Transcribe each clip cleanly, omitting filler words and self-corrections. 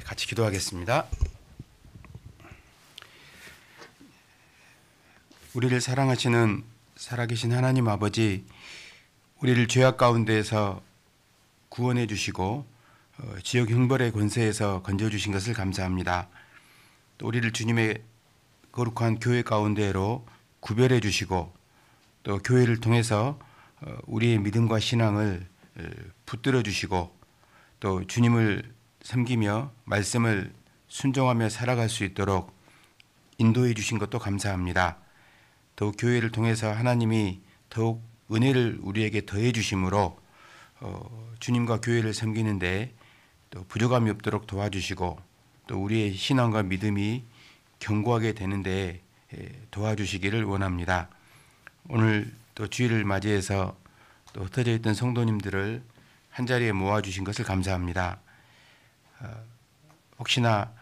같이 기도하겠습니다. 우리를 사랑하시는 살아계신 하나님 아버지, 우리를 죄악 가운데에서 구원해 주시고 지역 형벌의 권세에서 건져주신 것을 감사합니다. 또 우리를 주님의 거룩한 교회 가운데로 구별해 주시고 또 교회를 통해서 우리의 믿음과 신앙을 붙들어 주시고 또 주님을 섬기며 말씀을 순종하며 살아갈 수 있도록 인도해 주신 것도 감사합니다. 더욱 교회를 통해서 하나님이 더욱 은혜를 우리에게 더해 주심으로 주님과 교회를 섬기는데 또 부족함이 없도록 도와주시고 또 우리의 신앙과 믿음이 견고하게 되는데 도와주시기를 원합니다. 오늘 또 주일을 맞이해서 또 흩어져 있던 성도님들을 한자리에 모아주신 것을 감사합니다. 혹시나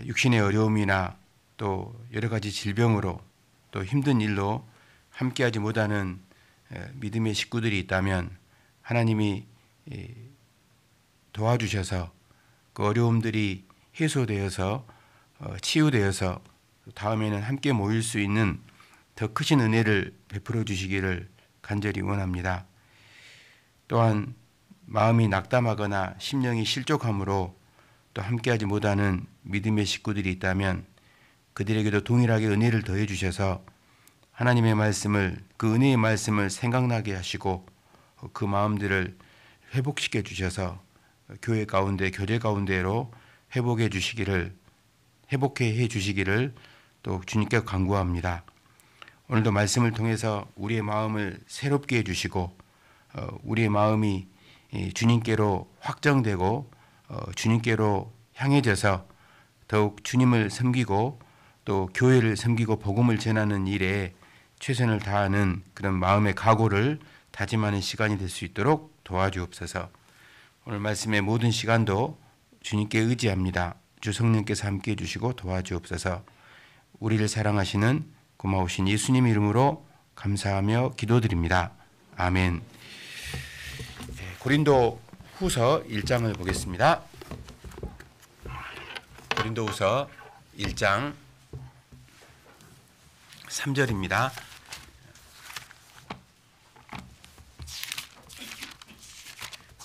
육신의 어려움이나 또 여러 가지 질병으로 또 힘든 일로 함께하지 못하는 믿음의 식구들이 있다면 하나님이 도와주셔서 그 어려움들이 해소되어서 치유되어서 다음에는 함께 모일 수 있는 더 크신 은혜를 베풀어 주시기를 간절히 원합니다. 또한 마음이 낙담하거나 심령이 실족함으로 또 함께하지 못하는 믿음의 식구들이 있다면 그들에게도 동일하게 은혜를 더해 주셔서 하나님의 말씀을, 그 은혜의 말씀을 생각나게 하시고 그 마음들을 회복시켜 주셔서 교회 가운데, 교제 가운데로 회복해 주시기를 또 주님께 간구합니다. 오늘도 말씀을 통해서 우리의 마음을 새롭게 해주시고 우리의 마음이 주님께로 확정되고 주님께로 향해져서 더욱 주님을 섬기고 또 교회를 섬기고 복음을 전하는 일에 최선을 다하는 그런 마음의 각오를 다짐하는 시간이 될 수 있도록 도와주옵소서. 오늘 말씀의 모든 시간도 주님께 의지합니다. 주 성령께서 함께해 주시고 도와주옵소서. 우리를 사랑하시는 고마우신 예수님 이름으로 감사하며 기도드립니다. 아멘. 고린도 후서 1장을 보겠습니다. 고린도 후서 1장 3절입니다.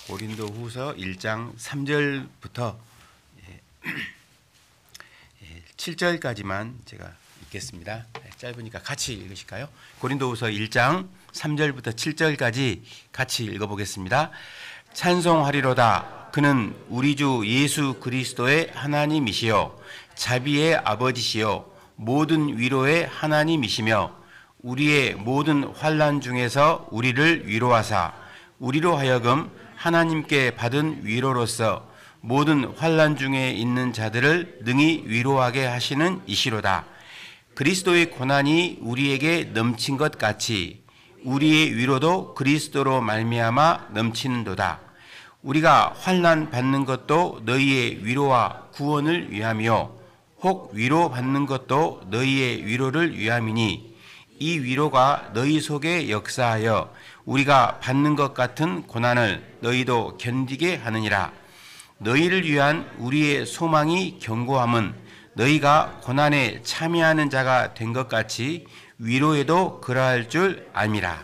고린도 후서 1장 3절부터 7절까지만 제가 읽겠습니다. 짧으니까 같이 읽으실까요? 고린도후서 1장 3절부터 7절까지 같이 읽어보겠습니다. 찬송하리로다. 그는 우리 주 예수 그리스도의 하나님이시요 자비의 아버지시요 모든 위로의 하나님이시며 우리의 모든 환난 중에서 우리를 위로하사 우리로 하여금 하나님께 받은 위로로서 모든 환난 중에 있는 자들을 능히 위로하게 하시는 이시로다. 그리스도의 고난이 우리에게 넘친 것 같이 우리의 위로도 그리스도로 말미암아 넘치는도다. 우리가 환난 받는 것도 너희의 위로와 구원을 위하며 혹 위로 받는 것도 너희의 위로를 위함이니 이 위로가 너희 속에 역사하여 우리가 받는 것 같은 고난을 너희도 견디게 하느니라. 너희를 위한 우리의 소망이 견고함은 너희가 고난에 참여하는 자가 된 것 같이 위로에도 그러할 줄 압니다.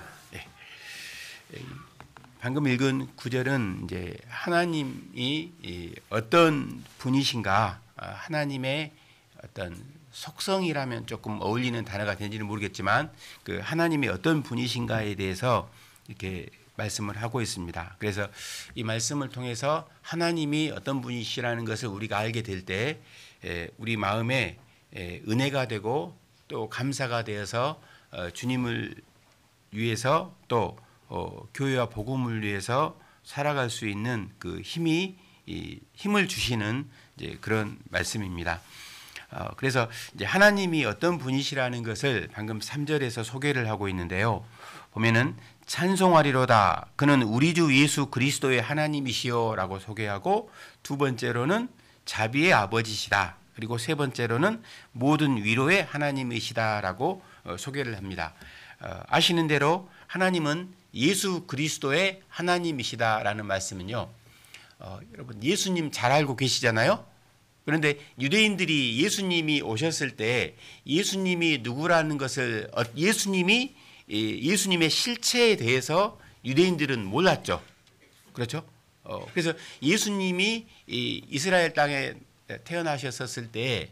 방금 읽은 구절은 이제 하나님이 어떤 분이신가, 하나님의 어떤 속성이라면 조금 어울리는 단어가 되는지는 모르겠지만 그 하나님이 어떤 분이신가에 대해서 이렇게 말씀을 하고 있습니다. 그래서 이 말씀을 통해서 하나님이 어떤 분이시라는 것을 우리가 알게 될 때 우리 마음에 은혜가 되고 또 감사가 되어서 주님을 위해서 또 교회와 복음을 위해서 살아갈 수 있는 그 힘을 주시는 이제 그런 말씀입니다. 그래서 이제 하나님이 어떤 분이시라는 것을 방금 3절에서 소개를 하고 있는데요. 보면은 찬송하리로다. 그는 우리 주 예수 그리스도의 하나님이시요라고 소개하고 두 번째로는 자비의 아버지시다. 그리고 세 번째로는 모든 위로의 하나님이시다라고 소개를 합니다. 아시는 대로 하나님은 예수 그리스도의 하나님이시다라는 말씀은요. 여러분 예수님 잘 알고 계시잖아요. 그런데 유대인들이 예수님이 오셨을 때 예수님이 누구라는 것을 예수님의 실체에 대해서 유대인들은 몰랐죠. 그렇죠? 그래서 예수님이 이스라엘 땅에 태어나셨을 때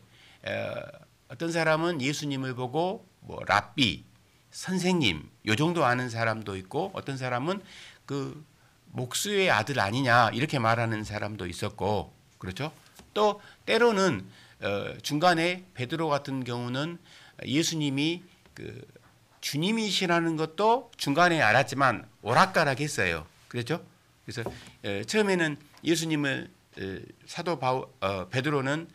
어떤 사람은 예수님을 보고 뭐 랍비, 선생님 요 정도 아는 사람도 있고 어떤 사람은 그 목수의 아들 아니냐 이렇게 말하는 사람도 있었고 그렇죠? 또 때로는 중간에 베드로 같은 경우는 예수님이 그 주님이시라는 것도 중간에 알았지만 오락가락했어요. 그렇죠? 그래서 처음에는 예수님을 사도 베드로는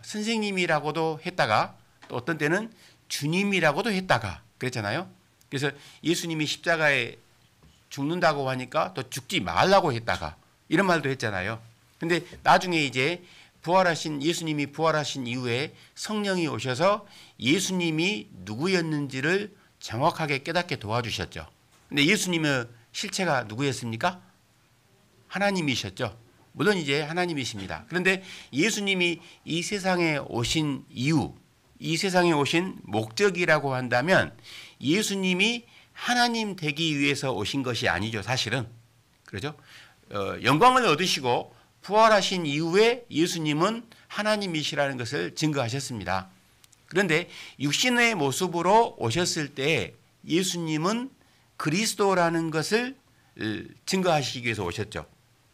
선생님이라고도 했다가 또 어떤 때는 주님이라고도 했다가 그랬잖아요. 그래서 예수님이 십자가에 죽는다고 하니까 또 죽지 말라고 했다가 이런 말도 했잖아요. 근데 나중에 이제 예수님이 부활하신 이후에 성령이 오셔서 예수님이 누구였는지를 정확하게 깨닫게 도와주셨죠. 근데 예수님의 실체가 누구였습니까? 하나님이셨죠. 물론 이제 하나님이십니다. 그런데 예수님이 이 세상에 오신 이유, 이 세상에 오신 목적이라고 한다면 예수님이 하나님 되기 위해서 오신 것이 아니죠. 사실은. 그렇죠? 영광을 얻으시고 부활하신 이후에 예수님은 하나님이시라는 것을 증거하셨습니다. 그런데 육신의 모습으로 오셨을 때 예수님은 그리스도라는 것을 증거하시기 위해서 오셨죠.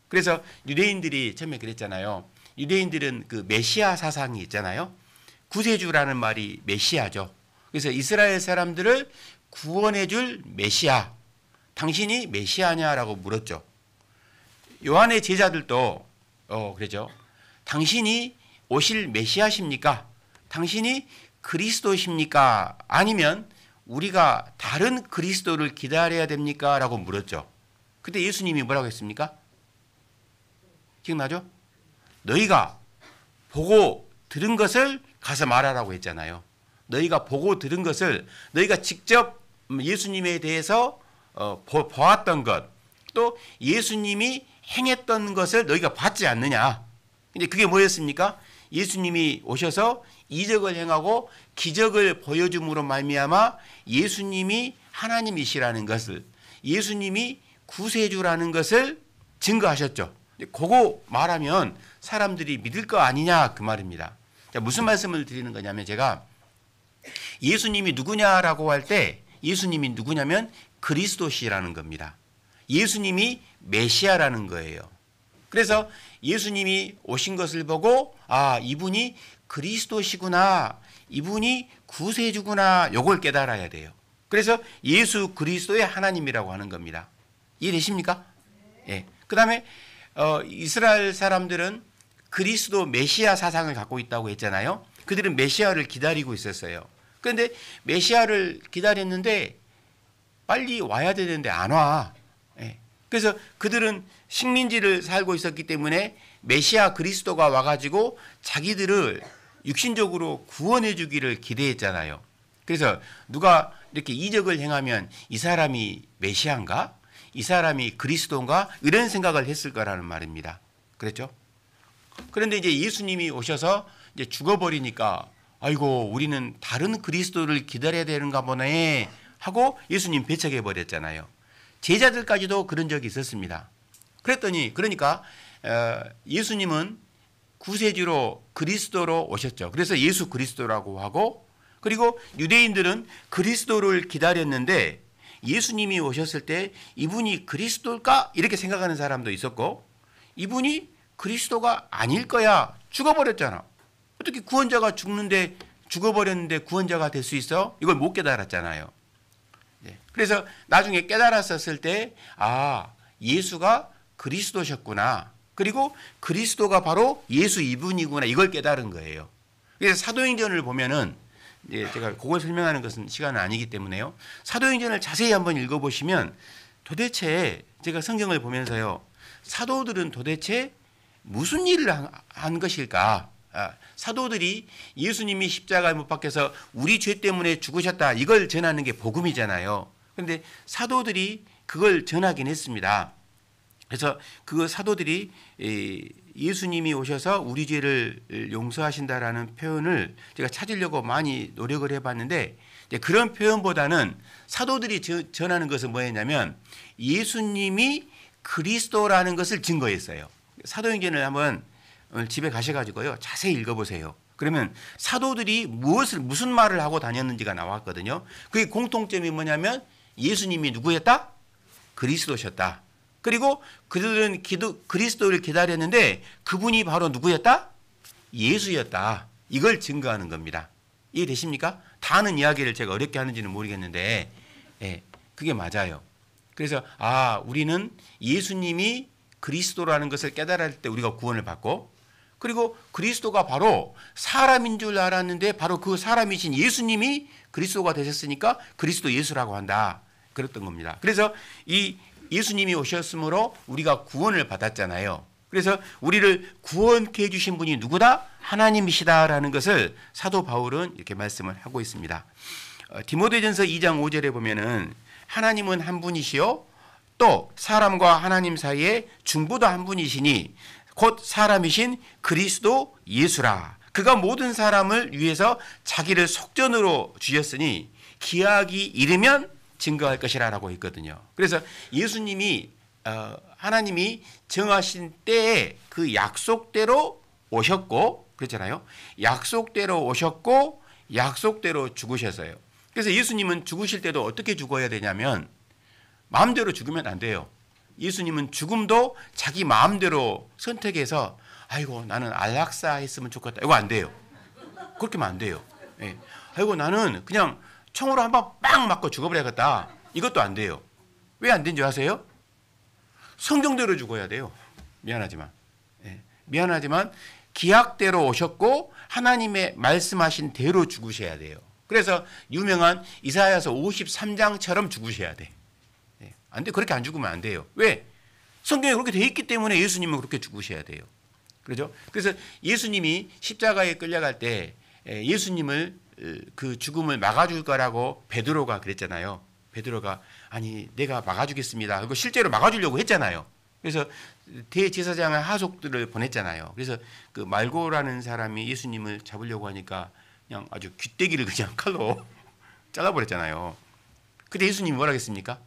그래서 유대인들이 처음에 그랬잖아요. 유대인들은 그 메시아 사상이 있잖아요. 구세주라는 말이 메시아죠. 그래서 이스라엘 사람들을 구원해 줄 메시아, 당신이 메시아냐라고 물었죠. 요한의 제자들도 그러죠. 당신이 오실 메시아십니까? 당신이 그리스도십니까? 아니면 우리가 다른 그리스도를 기다려야 됩니까? 라고 물었죠. 그때 예수님이 뭐라고 했습니까? 기억나죠? 너희가 보고 들은 것을 가서 말하라고 했잖아요. 너희가 보고 들은 것을 너희가 직접 예수님에 대해서 보았던 것, 또 예수님이 행했던 것을 너희가 봤지 않느냐. 근데 그게 뭐였습니까? 예수님이 오셔서 이적을 행하고 기적을 보여줌으로 말미암아 예수님이 하나님이시라는 것을, 예수님이 구세주라는 것을 증거하셨죠. 그거 말하면 사람들이 믿을 거 아니냐 그 말입니다. 자, 무슨 말씀을 드리는 거냐면 제가 예수님이 누구냐라고 할 때 예수님이 누구냐면 그리스도시라는 겁니다. 예수님이 메시아라는 거예요. 그래서 예수님이 오신 것을 보고 아, 이분이 그리스도시구나, 이분이 구세주구나, 요걸 깨달아야 돼요. 그래서 예수 그리스도의 하나님이라고 하는 겁니다. 이해되십니까? 예. 그 다음에 이스라엘 사람들은 그리스도 메시아 사상을 갖고 있다고 했잖아요. 그들은 메시아를 기다리고 있었어요. 그런데 메시아를 기다렸는데 빨리 와야 되는데 안 와. 예. 그래서 그들은 식민지를 살고 있었기 때문에 메시아 그리스도가 와가지고 자기들을 육신적으로 구원해 주기를 기대했잖아요. 그래서 누가 이렇게 이적을 행하면 이 사람이 메시아인가? 이 사람이 그리스도인가? 이런 생각을 했을 거라는 말입니다. 그랬죠? 그런데 이제 예수님이 오셔서 이제 죽어버리니까 아이고 우리는 다른 그리스도를 기다려야 되는가 보네 하고 예수님 배척해 버렸잖아요. 제자들까지도 그런 적이 있었습니다. 그러니까 예수님은 구세주로 그리스도로 오셨죠. 그래서 예수 그리스도라고 하고, 그리고 유대인들은 그리스도를 기다렸는데 예수님이 오셨을 때 이분이 그리스도일까? 이렇게 생각하는 사람도 있었고, 이분이 그리스도가 아닐 거야. 죽어버렸잖아. 어떻게 구원자가 죽어버렸는데 구원자가 될 수 있어? 이걸 못 깨달았잖아요. 네. 그래서 나중에 깨달았었을 때 아, 예수가 그리스도셨구나. 그리고 그리스도가 바로 예수 이분이구나. 이걸 깨달은 거예요. 그래서 사도행전을 보면은 제가 그걸 설명하는 것은 시간은 아니기 때문에요. 사도행전을 자세히 한번 읽어보시면 도대체 제가 성경을 보면서요. 사도들은 도대체 무슨 일을 한 것일까? 사도들이 예수님이 십자가에 못 박혀서 우리 죄 때문에 죽으셨다. 이걸 전하는 게 복음이잖아요. 그런데 사도들이 그걸 전하긴 했습니다. 그래서 그 사도들이 예수님이 오셔서 우리 죄를 용서하신다라는 표현을 제가 찾으려고 많이 노력을 해봤는데 그런 표현보다는 사도들이 전하는 것은 뭐였냐면 예수님이 그리스도라는 것을 증거했어요. 사도행전을 한번 오늘 집에 가셔가지고요 자세히 읽어보세요. 그러면 사도들이 무슨 말을 하고 다녔는지가 나왔거든요. 그게 공통점이 뭐냐면 예수님이 누구였다? 그리스도셨다. 그리고 그들은 그리스도를 기다렸는데 그분이 바로 누구였다? 예수였다. 이걸 증거하는 겁니다. 이해되십니까? 다 아는 이야기를 제가 어렵게 하는지는 모르겠는데 그게 맞아요. 그래서 우리는 예수님이 그리스도라는 것을 깨달을 때 우리가 구원을 받고 그리고 그리스도가 바로 사람인 줄 알았는데 바로 그 사람이신 예수님이 그리스도가 되셨으니까 그리스도 예수라고 한다. 그랬던 겁니다. 그래서 이 예수님이 오셨으므로 우리가 구원을 받았잖아요. 그래서 우리를 구원케 해주신 분이 누구다? 하나님이시다라는 것을 사도 바울은 이렇게 말씀을 하고 있습니다. 디모데전서 2장 5절에 보면은 하나님은 한 분이시요 또 사람과 하나님 사이에 중보도 한 분이시니 곧 사람이신 그리스도 예수라. 그가 모든 사람을 위해서 자기를 속전으로 주셨으니 기약이 이르면 증거할 것이라고 했거든요. 그래서 예수님이 하나님이 정하신 때에 그 약속대로 오셨고 그렇잖아요. 약속대로 오셨고 약속대로 죽으셨어요. 그래서 예수님은 죽으실 때도 어떻게 죽어야 되냐면 마음대로 죽으면 안 돼요. 예수님은 죽음도 자기 마음대로 선택해서 아이고 나는 안락사 했으면 좋겠다. 이거 안 돼요. 그렇게 하면 안 돼요. 아이고 나는 그냥 총으로 한번 빵 맞고 죽어버려야겠다. 이것도 안 돼요. 왜 안 된지 아세요? 성경대로 죽어야 돼요. 미안하지만. 미안하지만 기약대로 오셨고 하나님의 말씀하신 대로 죽으셔야 돼요. 그래서 유명한 이사야서 53장처럼 죽으셔야 돼. 안 돼. 그렇게 안 죽으면 안 돼요. 왜? 성경에 그렇게 돼 있기 때문에 예수님은 그렇게 죽으셔야 돼요. 그렇죠? 그래서 예수님이 십자가에 끌려갈 때 예수님을 그 죽음을 막아줄 거라고 베드로가 그랬잖아요. 베드로가 아니 내가 막아주겠습니다. 그리고 실제로 막아주려고 했잖아요. 그래서 대제사장의 하속들을 보냈잖아요. 그래서 그 말고라는 사람이 예수님을 잡으려고 하니까 그냥 아주 귀때기를 그냥 칼로 잘라버렸잖아요. 그때 예수님이 뭐라 했습니까?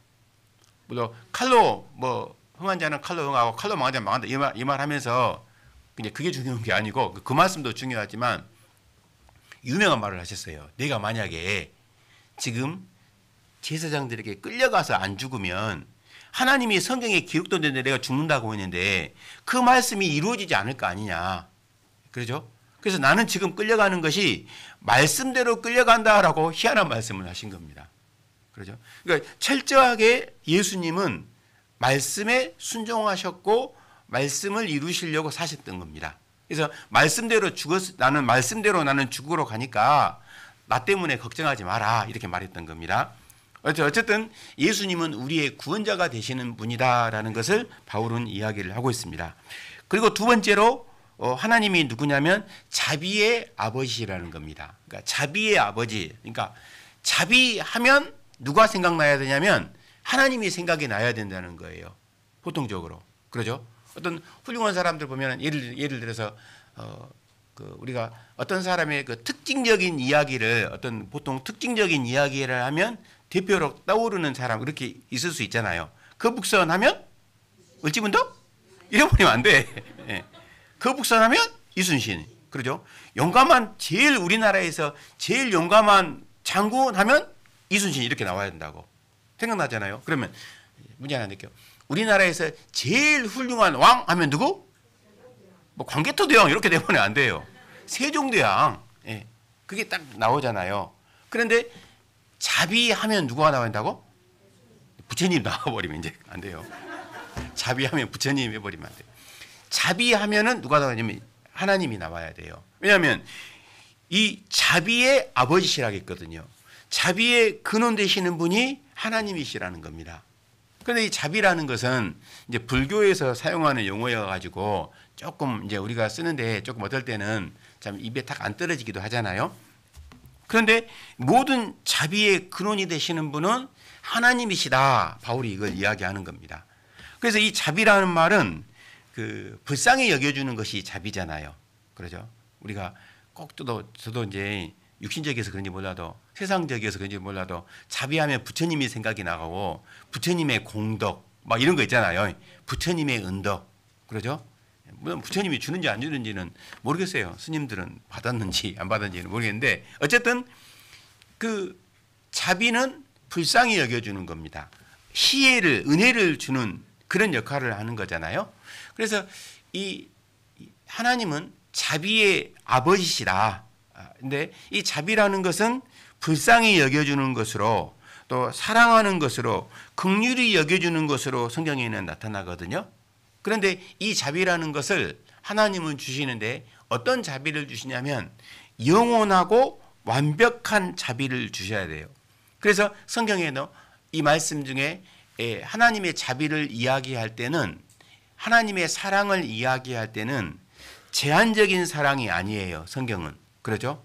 물론 칼로 흥한 자는 칼로 흥하고 칼로 망한 자는 망한다 이 말 하면서 그냥 그게 중요한 게 아니고 그 말씀도 중요하지만 유명한 말을 하셨어요. 내가 만약에 지금 제사장들에게 끌려가서 안 죽으면 하나님이 성경에 기록된 데 내가 죽는다고 했는데 그 말씀이 이루어지지 않을 거 아니냐. 그렇죠? 그래서 나는 지금 끌려가는 것이 말씀대로 끌려간다라고 희한한 말씀을 하신 겁니다. 그렇죠? 그러니까 철저하게 예수님은 말씀에 순종하셨고 말씀을 이루시려고 사셨던 겁니다. 그래서 말씀대로 나는 죽으러 가니까 나 때문에 걱정하지 마라 이렇게 말했던 겁니다. 어쨌든 예수님은 우리의 구원자가 되시는 분이다라는 것을 바울은 이야기를 하고 있습니다. 그리고 두 번째로 하나님이 누구냐면 자비의 아버지라는 겁니다. 그러니까 자비의 아버지. 그러니까 자비하면 누가 생각나야 되냐면 하나님이 생각이 나야 된다는 거예요. 보통적으로. 그러죠? 어떤 훌륭한 사람들 보면 예를 들어서 우리가 어떤 사람의 그 특징적인 이야기를 보통 특징적인 이야기를 하면 대표로 떠오르는 사람 그렇게 있을 수 있잖아요. 거북선하면 을지문덕 잃어버리면 안 돼. 거북선하면 이순신. 그러죠? 우리나라에서 제일 용감한 장군 하면 이순신 이렇게 나와야 된다고 생각나잖아요. 그러면 문제 하나 낼게요. 우리나라에서 제일 훌륭한 왕 하면 누구? 광개토대왕 이렇게 되면 안 돼요. 세종대왕. 그게 딱 나오잖아요. 그런데 자비하면 누가 나와야 된다고? 부처님 나와버리면 이제 안 돼요. 자비하면 부처님 해버리면 안 돼요. 자비하면은 누가 나오냐면 하나님이 나와야 돼요. 왜냐하면 이 자비의 아버지시라고 했거든요. 자비의 근원 되시는 분이 하나님이시라는 겁니다. 그런데 이 자비라는 것은 이제 불교에서 사용하는 용어여 가지고 조금 이제 우리가 쓰는데 조금 어떨 때는 참 입에 탁 안 떨어지기도 하잖아요. 그런데 모든 자비의 근원이 되시는 분은 하나님이시다. 바울이 이걸 이야기하는 겁니다. 그래서 이 자비라는 말은 그 불쌍히 여겨주는 것이 자비잖아요. 그러죠? 우리가 꼭 저도 이제 육신적이어서 그런지 몰라도 세상적이어서 그런지 몰라도 자비하면 부처님이 생각이 나가고 부처님의 공덕 막 이런 거 있잖아요. 부처님의 은덕. 그러죠? 물론 부처님이 주는지 안 주는지는 모르겠어요. 스님들은 받았는지 안 받았는지는 모르겠는데 어쨌든 그 자비는 불쌍히 여겨주는 겁니다. 희애를 은혜를 주는 그런 역할을 하는 거잖아요. 그래서 이 하나님은 자비의 아버지시다. 근데 이 자비라는 것은 불쌍히 여겨주는 것으로 또 사랑하는 것으로 긍휼히 여겨주는 것으로 성경에는 나타나거든요. 그런데 이 자비라는 것을 하나님은 주시는데 어떤 자비를 주시냐면 영원하고 완벽한 자비를 주셔야 돼요. 그래서 성경에는 이 말씀 중에 하나님의 자비를 이야기할 때는 하나님의 사랑을 이야기할 때는 제한적인 사랑이 아니에요. 성경은. 그러죠?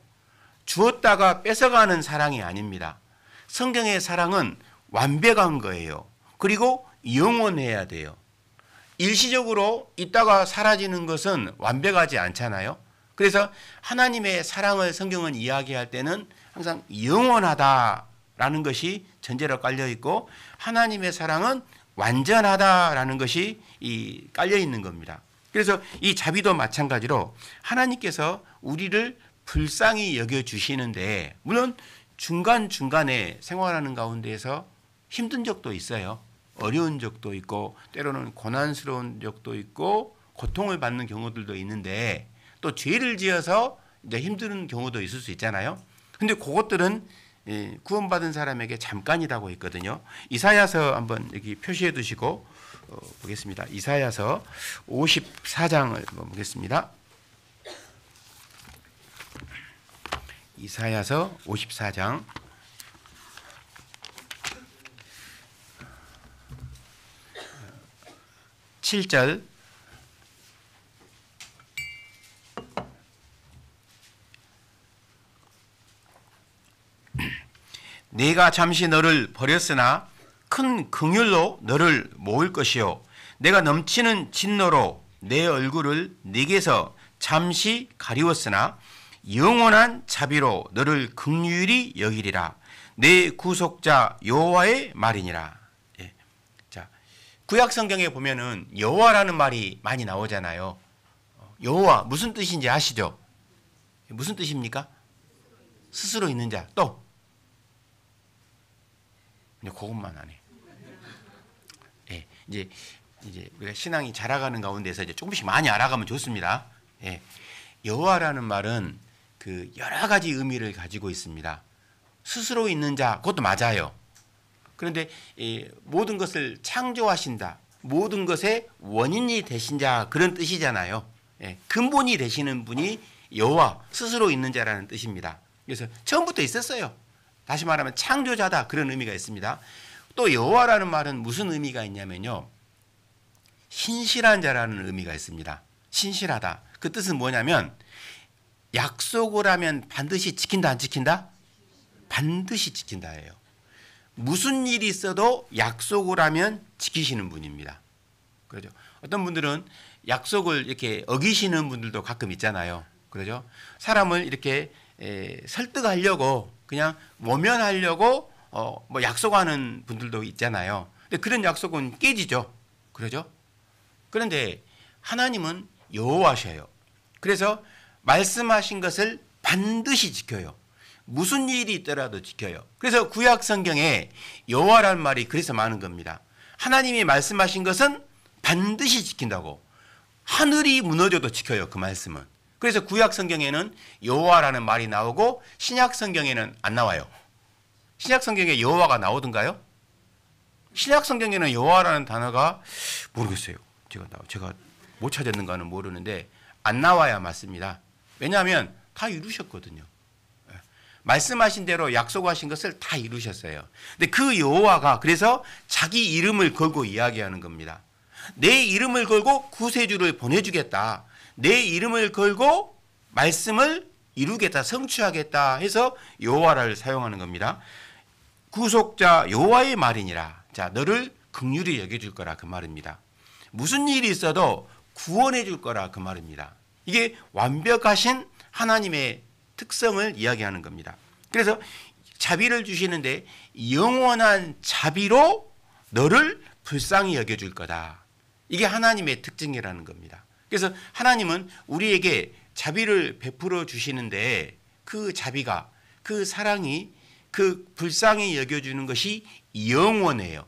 주었다가 뺏어가는 사랑이 아닙니다. 성경의 사랑은 완벽한 거예요. 그리고 영원해야 돼요. 일시적으로 있다가 사라지는 것은 완벽하지 않잖아요. 그래서 하나님의 사랑을 성경은 이야기할 때는 항상 영원하다라는 것이 전제로 깔려 있고 하나님의 사랑은 완전하다라는 것이 깔려 있는 겁니다. 그래서 이 자비도 마찬가지로 하나님께서 우리를 불쌍히 여겨주시는데 물론 중간중간에 생활하는 가운데에서 힘든 적도 있어요. 어려운 적도 있고 때로는 고난스러운 적도 있고 고통을 받는 경우들도 있는데 또 죄를 지어서 이제 힘든 경우도 있을 수 있잖아요. 근데 그것들은 구원받은 사람에게 잠깐이라고 했거든요. 이사야서 한번 여기 표시해 두시고 보겠습니다. 이사야서 54장을 보겠습니다. 이사야서 54장 7절 내가 잠시 너를 버렸으나 큰 긍휼로 너를 모을 것이요 내가 넘치는 진노로 내 얼굴을 네게서 잠시 가리웠으나 영원한 자비로 너를 긍휼히 여기리라 내 구속자 여호와의 말이니라. 예. 자, 구약 성경에 보면은 여호와라는 말이 많이 나오잖아요. 여호와 무슨 뜻인지 아시죠? 무슨 뜻입니까? 스스로 있는 자. 또 근데 그것만 안 해. 예, 이제 우리가 신앙이 자라가는 가운데서 이제 조금씩 많이 알아가면 좋습니다. 예, 여호와라는 말은 그 여러 가지 의미를 가지고 있습니다. 스스로 있는 자, 그것도 맞아요. 그런데 모든 것을 창조하신다, 모든 것의 원인이 되신 자 그런 뜻이잖아요. 예, 근본이 되시는 분이 여호와, 스스로 있는 자라는 뜻입니다. 그래서 처음부터 있었어요. 다시 말하면 창조자다 그런 의미가 있습니다. 또 여호와라는 말은 무슨 의미가 있냐면요. 신실한 자라는 의미가 있습니다. 신실하다. 그 뜻은 뭐냐면 약속을 하면 반드시 지킨다 안 지킨다? 반드시 지킨다예요. 무슨 일이 있어도 약속을 하면 지키시는 분입니다. 그렇죠? 어떤 분들은 약속을 이렇게 어기시는 분들도 가끔 있잖아요. 그렇죠? 사람을 이렇게 설득하려고 그냥 모면하려고 뭐 약속하는 분들도 있잖아요. 근데 그런 약속은 깨지죠. 그러죠? 그런데 하나님은 여호와셔요. 그래서 말씀하신 것을 반드시 지켜요. 무슨 일이 있더라도 지켜요. 그래서 구약 성경에 여호와라는 말이 그래서 많은 겁니다. 하나님이 말씀하신 것은 반드시 지킨다고. 하늘이 무너져도 지켜요. 그 말씀은. 그래서 구약 성경에는 여호와라는 말이 나오고 신약 성경에는 안 나와요. 신약 성경에 여호와가 나오던가요? 신약 성경에는 여호와라는 단어가 모르겠어요. 제가 못 찾았는가는 모르는데 안 나와야 맞습니다. 왜냐하면 다 이루셨거든요. 말씀하신 대로 약속하신 것을 다 이루셨어요. 근데 그 여호와가 그래서 자기 이름을 걸고 이야기하는 겁니다. 내 이름을 걸고 구세주를 보내주겠다. 내 이름을 걸고 말씀을 이루겠다, 성취하겠다 해서 여호와를 사용하는 겁니다. 구속자 여호와의 말이니라. 자, 너를 긍휼히 여겨줄 거라 그 말입니다. 무슨 일이 있어도 구원해 줄 거라 그 말입니다. 이게 완벽하신 하나님의 특성을 이야기하는 겁니다. 그래서 자비를 주시는데 영원한 자비로 너를 불쌍히 여겨줄 거다. 이게 하나님의 특징이라는 겁니다. 그래서 하나님은 우리에게 자비를 베풀어 주시는데 그 자비가, 그 사랑이, 그 불쌍히 여겨주는 것이 영원해요.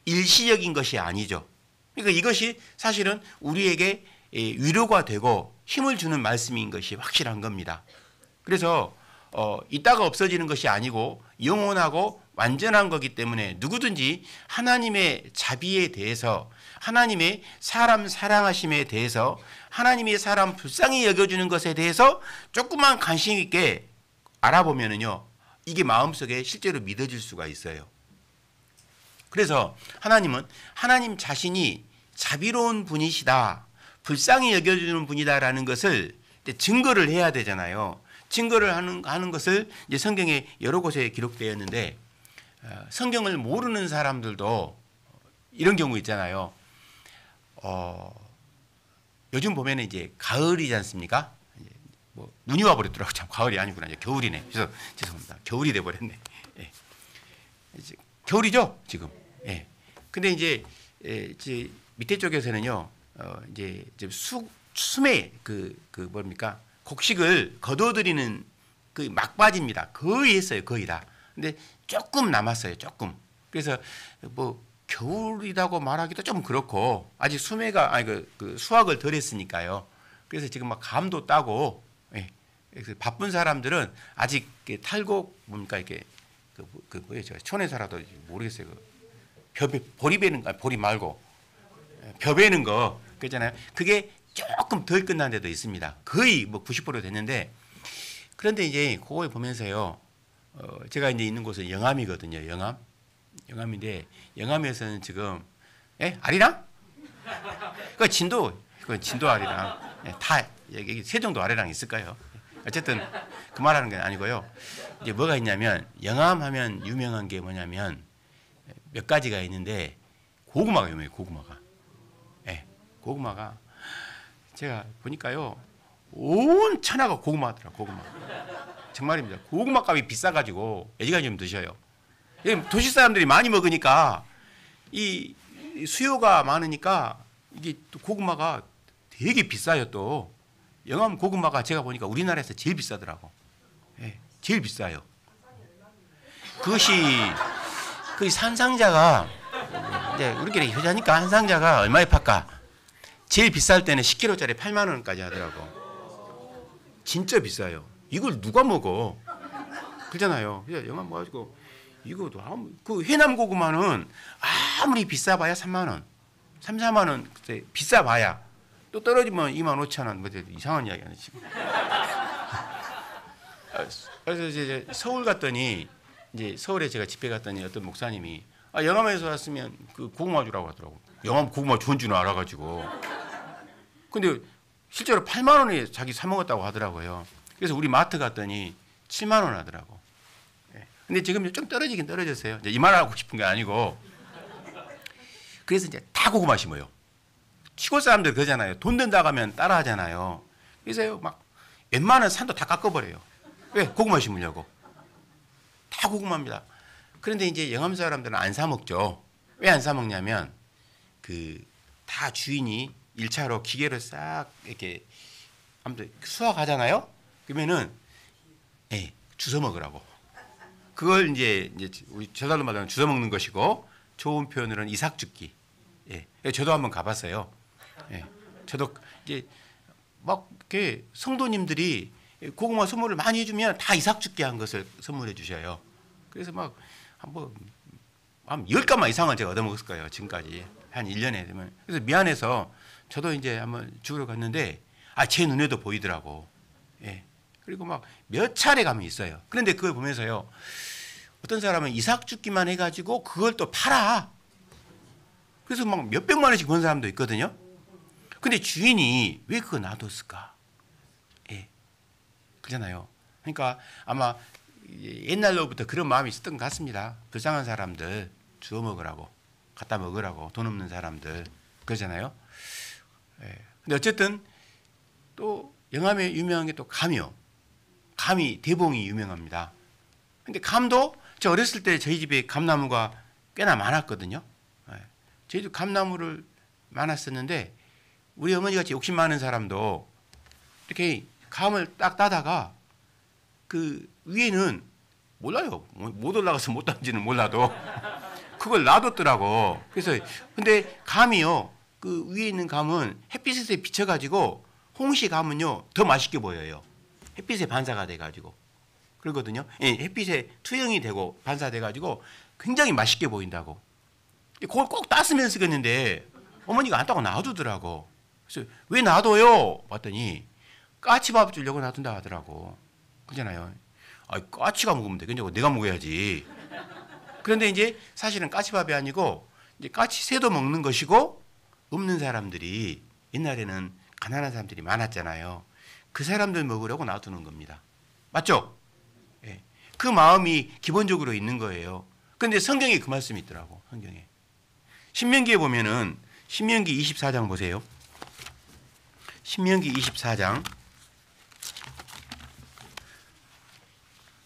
일시적인 것이 아니죠. 그러니까 이것이 사실은 우리에게 위로가 되고 힘을 주는 말씀인 것이 확실한 겁니다. 그래서 있다가 없어지는 것이 아니고 영원하고 완전한 거기 때문에 누구든지 하나님의 자비에 대해서, 하나님의 사람 사랑하심에 대해서, 하나님의 사람 불쌍히 여겨주는 것에 대해서 조금만 관심 있게 알아보면은요, 이게 마음속에 실제로 믿어질 수가 있어요. 그래서 하나님은 하나님 자신이 자비로운 분이시다, 불쌍히 여겨주는 분이다라는 것을 증거를 해야 되잖아요. 증거를 하는 것을 이제 성경에 여러 곳에 기록되었는데, 성경을 모르는 사람들도 이런 경우 있잖아요. 요즘 보면 이제 가을이지 않습니까? 뭐 눈이 와버렸더라고. 참 가을이 아니구나. 이제 겨울이네. 그래서 죄송합니다. 겨울이 돼버렸네. 예. 이제 겨울이죠 지금. 예. 근데 이제 밑에 쪽에서는요, 이제 수매 뭡니까? 곡식을 거둬들이는 그 막바지입니다. 거의 했어요. 거의 다. 근데 조금 남았어요. 조금. 그래서 뭐 겨울이라고 말하기도 좀 그렇고, 아직 수매가 그 수확을 덜 했으니까요. 그래서 지금 막 감도 따고, 예. 그래서 바쁜 사람들은 아직 탈곡 뭡니까 이렇게 뭐예요? 제가 촌에 살아도 모르겠어요. 보리 베는 거, 보리 말고 벼 베는 거 그잖아요. 그게 조금 덜 끝난 데도 있습니다. 거의 뭐 90% 됐는데, 그런데 이제 그걸 보면서요, 제가 이제 있는 곳은 영암이거든요. 영암인데 영암에서는 지금 아리랑? 그 진도 아리랑, 다 여기 세종도 아리랑 있을까요? 어쨌든 그 말하는 게 아니고요. 이제 뭐가 있냐면, 영암하면 유명한 게 뭐냐면 몇 가지가 있는데, 고구마가 유명해요. 고구마가 제가 보니까요, 온 천하가 고구마더라고요. 고구마. 정말입니다. 고구마 값이 비싸가지고 애지간히 좀 드셔요. 도시 사람들이 많이 먹으니까 이 수요가 많으니까 이게 또 고구마가 되게 비싸요. 또 영암 고구마가 제가 보니까 우리나라에서 제일 비싸더라고. 예, 제일 비싸요. 그것이 그 한 상자가 이제 우리끼리 효자니까 한 상자가 얼마에 팔까? 제일 비쌀 때는 10kg짜리 8만 원까지 하더라고. 진짜 비싸요. 이걸 누가 먹어? 그러잖아요. 영암 가지고 이거도 그 해남 고구마는 아무리 비싸봐야 3만 원, 3, 4만 원 비싸봐야, 또 떨어지면 2만 5천 원. 뭐 이상한 이야기 하네 지금. 그래서 이제 서울 갔더니, 이제 서울에 제가 집회 갔더니 어떤 목사님이 영암에서 왔으면 그 고구마 주라고 하더라고. 영암 고구마 좋은 줄은 알아가지고. 근데 실제로 8만 원에 자기 사 먹었다고 하더라고요. 그래서 우리 마트 갔더니 7만 원 하더라고. 근데 지금 좀 떨어지긴 떨어졌어요. 이제 이 말하고 싶은 게 아니고, 그래서 이제 다 고구마 심어요. 시골 사람들 그러잖아요. 돈 든다고 하면 따라하잖아요. 그래서 막 웬만한 산도 다 깎아버려요. 왜? 고구마 심으려고. 다 고구마입니다. 그런데 이제 영암 사람들은 안 사 먹죠. 왜 안 사 먹냐면, 다 주인이 1차로 기계로 싹 이렇게 아무튼 수확하잖아요. 그러면은 주워 먹으라고. 그걸 이제 우리 저달로 말하면 주워 먹는 것이고, 좋은 표현으로는 이삭 죽기. 저도 한번 가봤어요. 저도 이제 막 이렇게 성도님들이 고구마 선물을 많이 해주면 다 이삭 죽기 한 것을 선물해 주셔요. 그래서 막 한 10가마 이상을 제가 얻어먹었을 거예요. 지금까지 한 1년에 되면. 그래서 미안해서 저도 이제 한번 주우러 갔는데, 제 눈에도 보이더라고. 그리고 막 몇 차례 가면 있어요. 그런데 그걸 보면서요, 어떤 사람은 이삭 죽기만 해가지고 그걸 또 팔아. 그래서 막 몇백만 원씩 번 사람도 있거든요. 근데 주인이 왜 그거 놔뒀을까? 그러잖아요. 그러니까 아마 옛날로부터 그런 마음이 있었던 것 같습니다. 불쌍한 사람들 주워 먹으라고, 갖다 먹으라고, 돈 없는 사람들. 그러잖아요. 예. 근데 어쨌든 또 영암에 유명한 게 또 감이요. 감이 대봉이 유명합니다. 근데 감도 저 어렸을 때 저희 집에 감나무가 꽤나 많았거든요. 예. 저희도 감나무를 많았었는데 우리 어머니 같이 욕심 많은 사람도 이렇게 감을 딱 따다가 그 위에는 몰라요. 못 올라가서 못 따는지는 몰라도 그걸 놔뒀더라고. 그래서 근데 감이요. 그 위에 있는 감은 햇빛에 비쳐가지고 홍시 감은요 더 맛있게 보여요. 햇빛에 반사가 돼가지고 그러거든요. 예, 햇빛에 투영이 되고 반사돼가지고 굉장히 맛있게 보인다고. 그걸 꼭 땄으면 쓰겠는데 어머니가 안 따고 놔두더라고. 그래서 왜 놔둬요? 봤더니 까치밥 주려고 놔둔다 하더라고. 그잖아요. 아, 까치가 먹으면 되겠냐고 내가 먹어야지. 그런데 이제 사실은 까치밥이 아니고 이제 까치 새도 먹는 것이고 없는 사람들이 옛날에는 가난한 사람들이 많았잖아요. 그 사람들 먹으려고 놔두는 겁니다. 맞죠? 예. 그 마음이 기본적으로 있는 거예요. 그런데 성경에 그 말씀이 있더라고. 성경에. 신명기에 보면은 신명기 24장 보세요. 신명기 24장.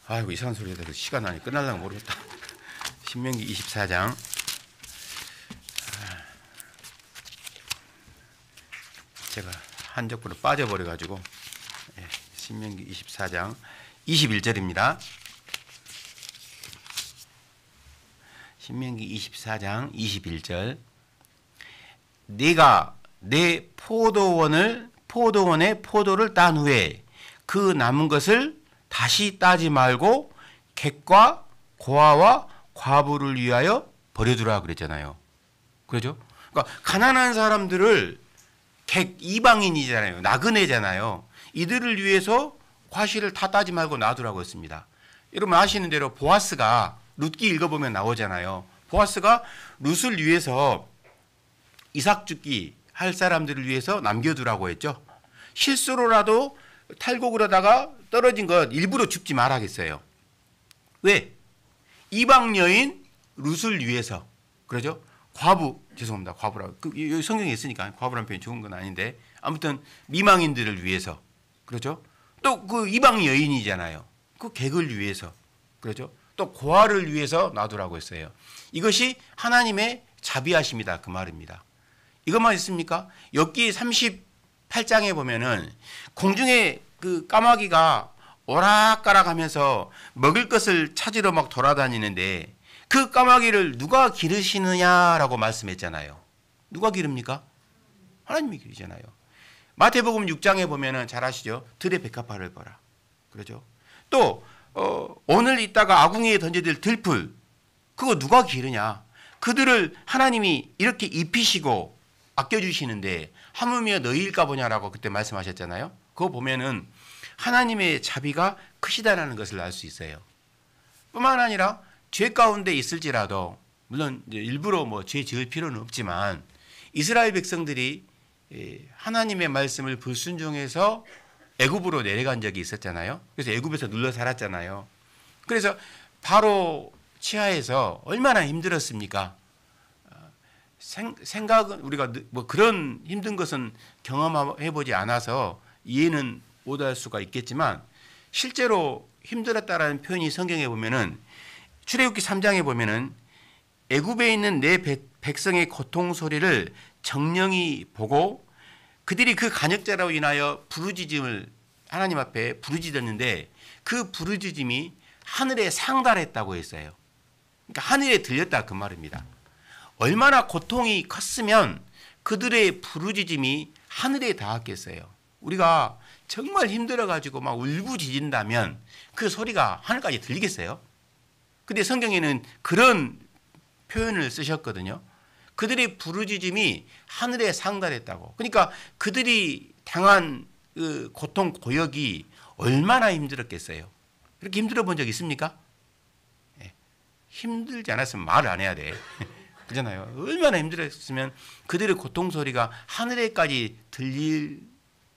아이고 이상한 소리 해서 시간 안에 끝날려면 모르겠다. 신명기 24장. 제가 한적부로 빠져버려가지고 예, 신명기 24장 21절입니다. 신명기 24장 21절. 네가 내 포도원에 포도를 딴 후에 그 남은 것을 다시 따지 말고 객과 고아와 과부를 위하여 버려두라 그랬잖아요. 그렇죠? 그러니까 가난한 사람들을 객 이방인이잖아요. 나그네잖아요. 이들을 위해서 과실을 다 따지 말고 놔두라고 했습니다. 여러분 아시는 대로 보아스가 룻기 읽어보면 나오잖아요. 보아스가 룻을 위해서 이삭 죽기 할 사람들을 위해서 남겨두라고 했죠. 실수로라도 탈곡을 하다가 떨어진 것 일부러 줍지 말아야겠어요. 왜? 이방 여인 룻을 위해서. 그러죠? 과부, 죄송합니다. 과부라고. 여기 성경에 있으니까 과부라는 표현이 좋은 건 아닌데 아무튼 미망인들을 위해서. 그렇죠? 또 그 이방 여인이잖아요. 그 객을 위해서. 그렇죠? 또 고아를 위해서 놔두라고 했어요. 이것이 하나님의 자비하심이다. 그 말입니다. 이것만 있습니까? 욥기 38장에 보면은 공중에 그 까마귀가 오락가락 하면서 먹을 것을 찾으러 막 돌아다니는데 그 까마귀를 누가 기르시느냐라고 말씀했잖아요. 누가 기릅니까? 하나님이 기르잖아요. 마태복음 6장에 보면은 잘 아시죠? 들의 백합화를 보라. 그러죠? 또 오늘 있다가 아궁이에 던져질 들풀 그거 누가 기르냐? 그들을 하나님이 이렇게 입히시고 아껴주시는데 하물며 너희일까 보냐라고 그때 말씀하셨잖아요. 그거 보면은 하나님의 자비가 크시다라는 것을 알 수 있어요. 뿐만 아니라 죄 가운데 있을지라도 물론 이제 일부러 뭐 죄 지을 필요는 없지만 이스라엘 백성들이 하나님의 말씀을 불순종해서 애굽으로 내려간 적이 있었잖아요. 그래서 애굽에서 눌러 살았잖아요. 그래서 바로 치하에서 얼마나 힘들었습니까? 생각은 우리가 뭐 그런 힘든 것은 경험해 보지 않아서 이해는 못할 수가 있겠지만 실제로 힘들었다라는 표현이 성경에 보면은 출애굽기 3장에 보면은 애굽에 있는 내 백성의 고통 소리를 정령이 보고 그들이 그 간역자로 인하여 부르짖음을 하나님 앞에 부르짖었는데 그 부르짖음이 하늘에 상달했다고 했어요. 그러니까 하늘에 들렸다 그 말입니다. 얼마나 고통이 컸으면 그들의 부르짖음이 하늘에 닿았겠어요. 우리가 정말 힘들어가지고 막 울부짖는다면 그 소리가 하늘까지 들리겠어요? 근데 성경에는 그런 표현을 쓰셨거든요. 그들의 부르짖음이 하늘에 상달했다고. 그러니까 그들이 당한 그 고통 고역이 얼마나 힘들었겠어요. 그렇게 힘들어 본 적 있습니까? 네. 힘들지 않았으면 말을 안 해야 돼. 그잖아요. 얼마나 힘들었으면 그들의 고통 소리가 하늘에까지 들릴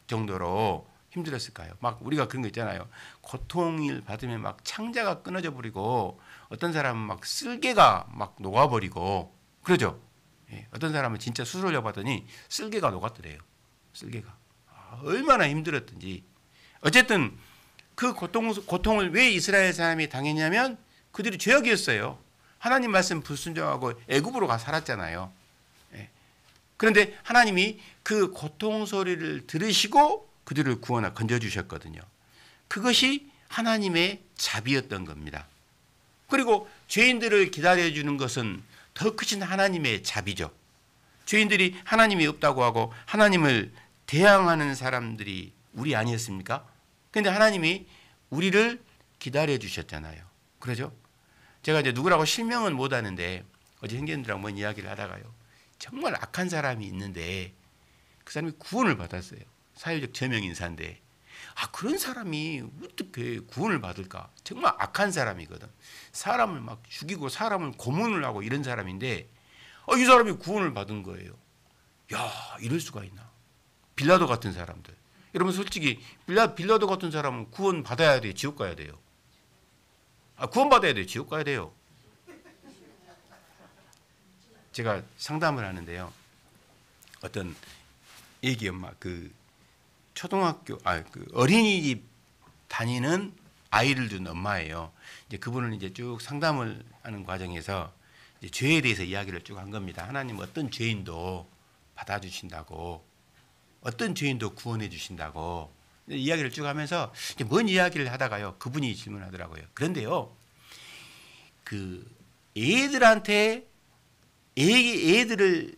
정도로 힘들었을까요? 막 우리가 그런 거 있잖아요. 고통을 받으면 막 창자가 끊어져 버리고 어떤 사람은 막 쓸개가 막 녹아버리고 그러죠. 어떤 사람은 진짜 수술을 해봤더니 쓸개가 녹았더래요. 쓸개가. 얼마나 힘들었든지. 어쨌든 그 고통을 왜 이스라엘 사람이 당했냐면 그들이 죄악이었어요. 하나님 말씀 불순종하고 애굽으로 가 살았잖아요. 그런데 하나님이 그 고통 소리를 들으시고 그들을 구원하 건져주셨거든요. 그것이 하나님의 자비였던 겁니다. 그리고 죄인들을 기다려주는 것은 더 크신 하나님의 자비죠. 죄인들이 하나님이 없다고 하고 하나님을 대항하는 사람들이 우리 아니었습니까? 그런데 하나님이 우리를 기다려주셨잖아요. 그러죠? 제가 이제 누구라고 실명은 못 하는데 어제 형제님들하고 뭔 이야기를 하다가요. 정말 악한 사람이 있는데 그 사람이 구원을 받았어요. 사회적 저명 인사인데 그런 사람이 어떻게 구원을 받을까? 정말 악한 사람이거든. 사람을 막 죽이고 사람을 고문을 하고 이런 사람인데 이 사람이 구원을 받은 거예요. 야, 이럴 수가 있나? 빌라도 같은 사람들. 여러분 솔직히 빌라도 같은 사람은 구원 받아야 돼요? 지옥 가야 돼요? 구원 받아야 돼요? 지옥 가야 돼요? 제가 상담을 하는데요. 어떤 애기 엄마, 그 초등학교, 그 어린이집 다니는 아이를 둔 엄마예요. 이제 그분을 이제 쭉 상담을 하는 과정에서 이제 죄에 대해서 이야기를 쭉 한 겁니다. 하나님 어떤 죄인도 받아주신다고, 어떤 죄인도 구원해 주신다고 이야기를 쭉 하면서 뭔 이야기를 하다가요. 그분이 질문하더라고요. 그런데요, 그 애들한테 애들을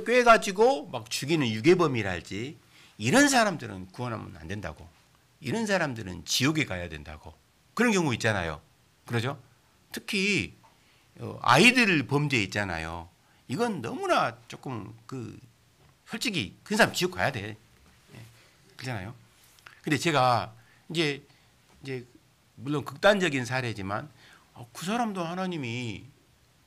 꿰가지고 막 죽이는 유괴범이랄지 이런 사람들은 구원하면 안 된다고. 이런 사람들은 지옥에 가야 된다고. 그런 경우 있잖아요. 그러죠? 특히 아이들 범죄 있잖아요. 이건 너무나 조금 솔직히 그 사람 지옥 가야 돼. 그렇잖아요. 근데 제가 이제 물론 극단적인 사례지만 그 사람도 하나님이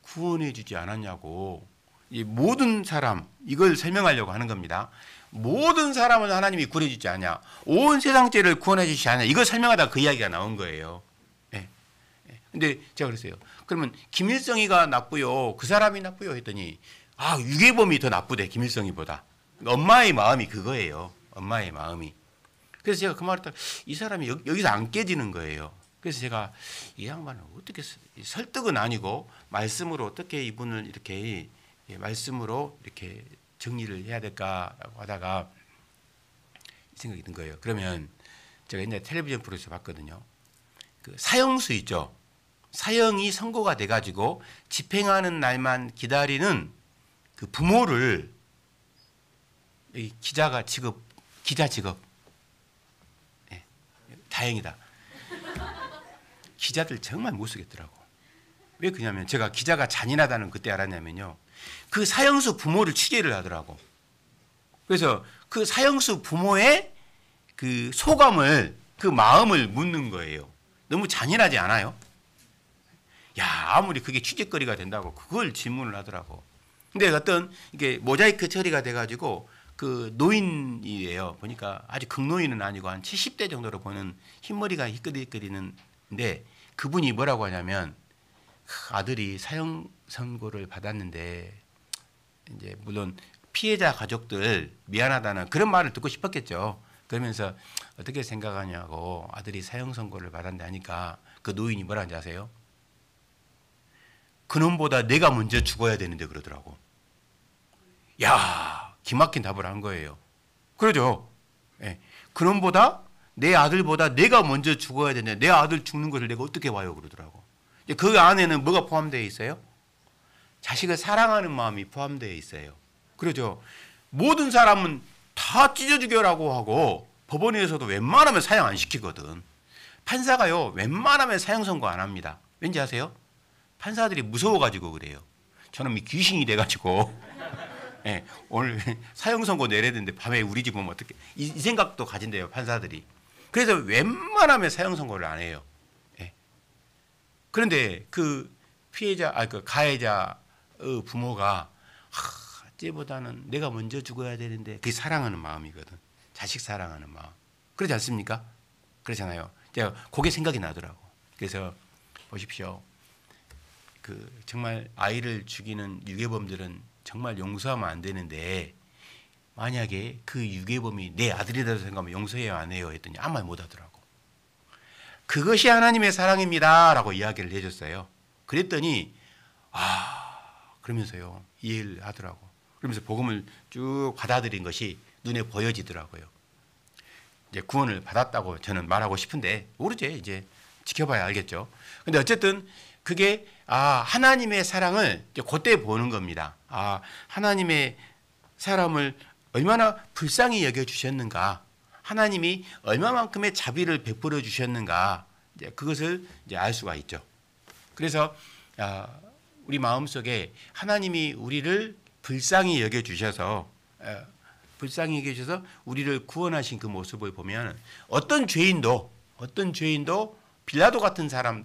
구원해 주지 않았냐고. 이 모든 사람, 이걸 설명하려고 하는 겁니다. 모든 사람을 하나님이 구원해 주지 않냐. 온 세상 죄를 구원해 주지 않냐. 이걸 설명하다가 그 이야기가 나온 거예요. 근데 제가 그랬어요. 그러면 김일성이가 나쁘요? 그 사람이 나쁘요? 했더니 유괴범이 더 나쁘대, 김일성이보다. 엄마의 마음이 그거예요. 엄마의 마음이. 그래서 제가 그 말을 딱 이 사람이 여기서 안 깨지는 거예요. 그래서 제가 이 양반을 어떻게 설득은 아니고 말씀으로 어떻게 이분을 이렇게 말씀으로 이렇게 정리를 해야 될까라고 하다가 생각이 든 거예요. 그러면 제가 옛날에 텔레비전 프로에서 봤거든요. 그 사형수 있죠. 사형이 선고가 돼가지고 집행하는 날만 기다리는 그 부모를 기자 직업. 다행이다. 기자들 정말 못 쓰겠더라고. 왜 그러냐면 제가 기자가 잔인하다는 그때 알았냐면요. 그 사형수 부모를 취재를 하더라고. 그래서 그 사형수 부모의 그 소감을, 그 마음을 묻는 거예요. 너무 잔인하지 않아요? 야, 아무리 그게 취재거리가 된다고 그걸 질문을 하더라고. 근데 어떤 이게 모자이크 처리가 돼가지고 그 노인이에요. 보니까 아주 극노인은 아니고 한 70대 정도로 보는 흰머리가 희끗희끗이는데 그분이 뭐라고 하냐면 아들이 사형 선고를 받았는데 이제 물론 피해자 가족들 미안하다는 그런 말을 듣고 싶었겠죠. 그러면서 어떻게 생각하냐고 아들이 사형 선고를 받았는데 하니까 그 노인이 뭐라 하는지 아세요? 그놈보다 내가 먼저 죽어야 되는데 그러더라고. 야, 기막힌 답을 한 거예요. 그러죠. 그놈보다 내 아들보다 내가 먼저 죽어야 되는데 내 아들 죽는 것을 내가 어떻게 봐요 그러더라고. 그 안에는 뭐가 포함되어 있어요? 자식을 사랑하는 마음이 포함되어 있어요. 그러죠. 모든 사람은 다 찢어 죽여라고 하고 법원에서도 웬만하면 사형 안 시키거든. 판사가요 웬만하면 사형 선고 안 합니다. 왠지 아세요? 판사들이 무서워가지고 그래요. 저놈이 귀신이 돼가지고 오늘 사형 선고 내려야 되는데 밤에 우리 집 오면 어떻게 이 생각도 가진대요 판사들이. 그래서 웬만하면 사형 선고를 안 해요. 그런데 그 피해자, 그 가해자 부모가 쟤보다는 내가 먼저 죽어야 되는데 그게 사랑하는 마음이거든. 자식 사랑하는 마음. 그렇지 않습니까? 그렇잖아요. 제가 그게 생각이 나더라고. 그래서 보십시오. 그 정말 아이를 죽이는 유괴범들은 정말 용서하면 안 되는데 만약에 그 유괴범이 내 아들이라고 생각하면 용서해요 안 해요 했더니 아무 말 못 하더라고. 그것이 하나님의 사랑입니다 라고 이야기를 해줬어요. 그랬더니 그러면서요 이해를 하더라고. 그러면서 복음을 쭉 받아들인 것이 눈에 보여지더라고요. 이제 구원을 받았다고 저는 말하고 싶은데 모르지, 이제 지켜봐야 알겠죠. 근데 어쨌든 그게 하나님의 사랑을 이제 그때 보는 겁니다. 하나님의 사람을 얼마나 불쌍히 여겨 주셨는가, 하나님이 얼마만큼의 자비를 베풀어 주셨는가, 이제 그것을 이제 알 수가 있죠. 그래서 우리 마음속에 하나님이 우리를 불쌍히 여겨 주셔서 우리를 구원하신 그 모습을 보면 어떤 죄인도 빌라도 같은 사람,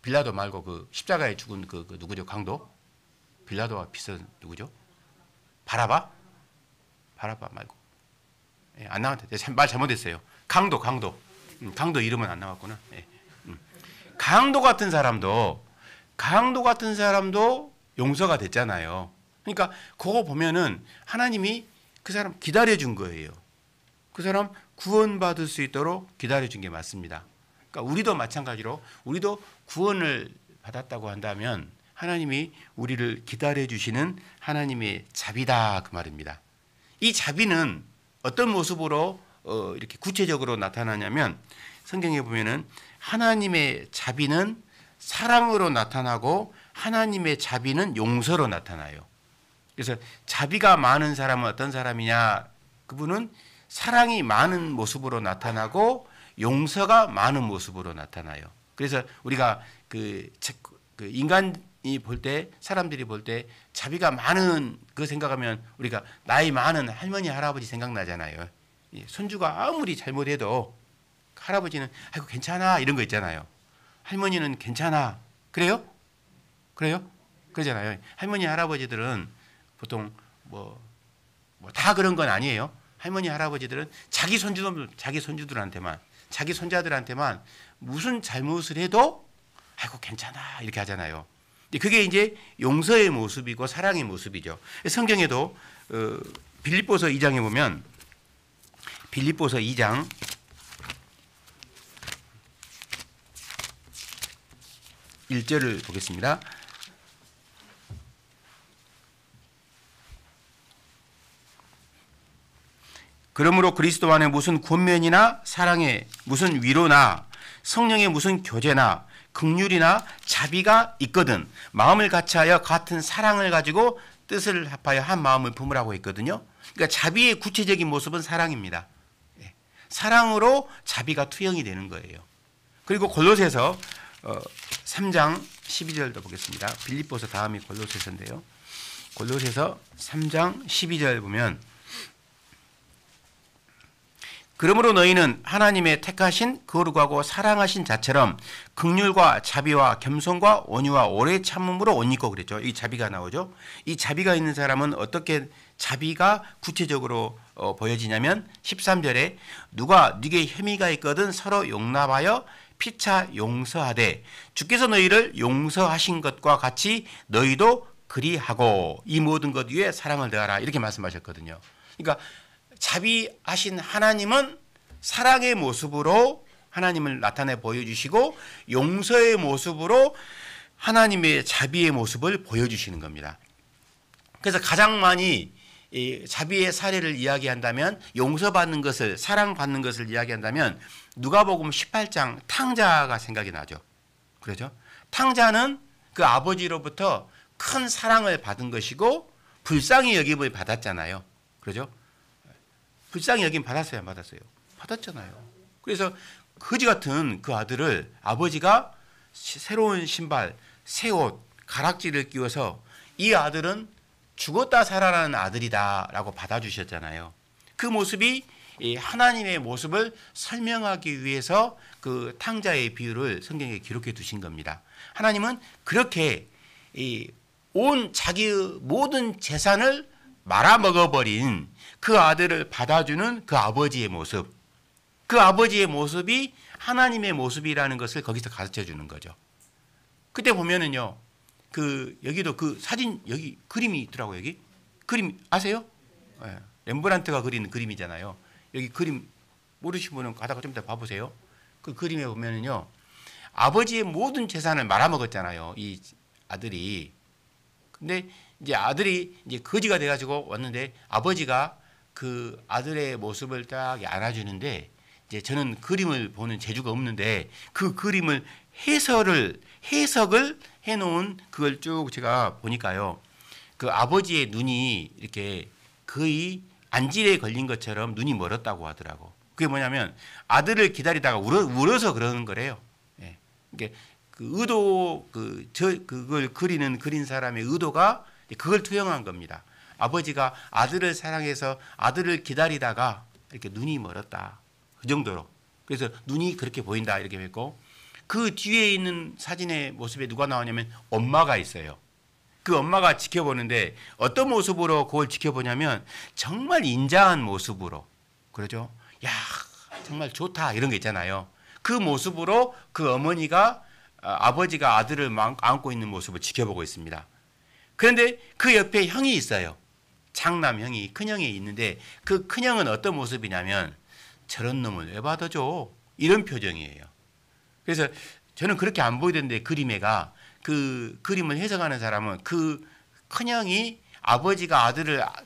빌라도 말고 그 십자가에 죽은 그 누구죠? 강도? 빌라도와 비슷한 누구죠? 바라바 말고. 안 나왔대. 말 잘못했어요. 강도 이름은 안 나왔구나. 강도 같은 사람도 용서가 됐잖아요. 그러니까 그거 보면은 하나님이 그 사람 기다려준 거예요. 그 사람 구원받을 수 있도록 기다려준 게 맞습니다. 그러니까 우리도 마찬가지로 우리도 구원을 받았다고 한다면 하나님이 우리를 기다려주시는 하나님의 자비다 그 말입니다. 이 자비는 어떤 모습으로 이렇게 구체적으로 나타나냐면 성경에 보면은 하나님의 자비는 사랑으로 나타나고 하나님의 자비는 용서로 나타나요. 그래서 자비가 많은 사람은 어떤 사람이냐? 그분은 사랑이 많은 모습으로 나타나고 용서가 많은 모습으로 나타나요. 그래서 우리가 그 인간이 볼 때, 사람들이 볼 때 자비가 많은 그 생각하면 우리가 나이 많은 할머니 할아버지 생각나잖아요. 손주가 아무리 잘못해도 할아버지는 아이고 괜찮아 이런 거 있잖아요. 할머니는 괜찮아. 그래요? 그러잖아요. 할머니 할아버지들은 보통 뭐 다 그런 건 아니에요. 할머니 할아버지들은 자기 손주들한테만, 자기 손자들한테만 무슨 잘못을 해도 아이고 괜찮아 이렇게 하잖아요. 그게 이제 용서의 모습이고 사랑의 모습이죠. 성경에도 빌립보서 2장에 보면, 빌립보서 2장 1절을 보겠습니다. 그러므로 그리스도 안에 무슨 권면이나 사랑에 무슨 위로나 성령의 무슨 교제나 긍휼이나 자비가 있거든 마음을 같이하여 같은 사랑을 가지고 뜻을 합하여 한 마음을 품으라고 했거든요. 그러니까 자비의 구체적인 모습은 사랑입니다. 사랑으로 자비가 투영이 되는 거예요. 그리고 골로새서 3장 12절도 보겠습니다. 빌립보서 다음이 골로새서인데요. 골로새서 3장 12절 보면, 그러므로 너희는 하나님의 택하신 거룩하고 사랑하신 자처럼 긍휼과 자비와 겸손과 온유와 오래 참음으로 옷 입고 그랬죠. 이 자비가 나오죠. 이 자비가 있는 사람은 어떻게 자비가 구체적으로 보여지냐면 13절에 누가 네게 혐의가 있거든 서로 용납하여 피차 용서하되 주께서 너희를 용서하신 것과 같이 너희도 그리하고 이 모든 것 위에 사랑을 더하라 이렇게 말씀하셨거든요. 그러니까 자비하신 하나님은 사랑의 모습으로 하나님을 나타내 보여주시고 용서의 모습으로 하나님의 자비의 모습을 보여주시는 겁니다. 그래서 가장 많이 이 자비의 사례를 이야기한다면, 용서받는 것을, 사랑받는 것을 이야기한다면 누가복음 18장 탕자가 생각이 나죠. 그렇죠? 탕자는 그 아버지로부터 큰 사랑을 받은 것이고 불쌍히 여김을 받았잖아요. 그렇죠? 불쌍히 여김 받았어요, 안 받았어요? 받았잖아요. 그래서 거지 같은 그 아들을 아버지가 새로운 신발, 새 옷, 가락지를 끼워서 이 아들은 죽었다 살아나는 아들이다 라고 받아주셨잖아요. 그 모습이 하나님의 모습을 설명하기 위해서 그 탕자의 비유를 성경에 기록해 두신 겁니다. 하나님은 그렇게 온 자기의 모든 재산을 말아먹어버린 그 아들을 받아주는 그 아버지의 모습, 그 아버지의 모습이 하나님의 모습이라는 것을 거기서 가르쳐 주는 거죠. 그때 보면은요, 그 여기도 그 사진 여기 그림이 있더라고. 여기 그림 아세요? 예. 렘브란트가 그린 그림이잖아요. 여기 그림 모르시는 분은 가다가 좀 이따 봐보세요. 그 그림에 보면은요, 아버지의 모든 재산을 말아먹었잖아요, 이 아들이. 근데 이제 아들이 이제 거지가 돼가지고 왔는데 아버지가 그 아들의 모습을 딱 안아주는데, 이제 저는 그림을 보는 재주가 없는데 그 그림을 해석을 해놓은 그걸 쭉 제가 보니까요, 그 아버지의 눈이 이렇게 거의 안질에 걸린 것처럼 눈이 멀었다고 하더라고. 그게 뭐냐면 아들을 기다리다가 울어서 그러는 거래요. 예. 그러니까 그 의도 그걸 그린 사람의 의도가 그걸 투영한 겁니다. 아버지가 아들을 사랑해서 아들을 기다리다가 이렇게 눈이 멀었다. 그 정도로. 그래서 눈이 그렇게 보인다 이렇게 했고, 그 뒤에 있는 사진의 모습에 누가 나오냐면 엄마가 있어요. 그 엄마가 지켜보는데 어떤 모습으로 그걸 지켜보냐면 정말 인자한 모습으로, 그러죠. 야, 정말 좋다 이런 게 있잖아요. 그 모습으로 그 어머니가 아버지가 아들을 안고 있는 모습을 지켜보고 있습니다. 그런데 그 옆에 형이 있어요. 장남 형이, 큰형이 있는데 그 큰형은 어떤 모습이냐면 저런 놈을 왜 받아줘? 이런 표정이에요. 그래서 저는 그렇게 안 보이던데 그림에가 그 그림을 해석하는 사람은 그 큰형이 아버지가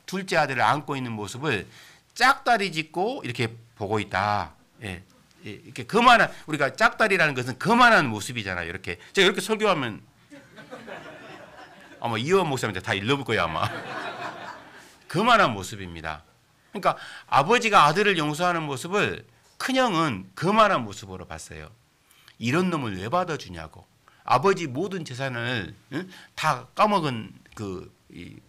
둘째 아들을 안고 있는 모습을 짝다리 짚고 이렇게 보고 있다. 예. 이렇게 그만한, 우리가 짝다리라는 것은 그만한 모습이잖아요. 이렇게 제가 이렇게 설교하면 아마 이원 목사님한테 다 일러볼 거예요 아마. 그만한 모습입니다. 그러니까 아버지가 아들을 용서하는 모습을 큰형은 그만한 모습으로 봤어요. 이런 놈을 왜 받아주냐고. 아버지 모든 재산을 다 까먹은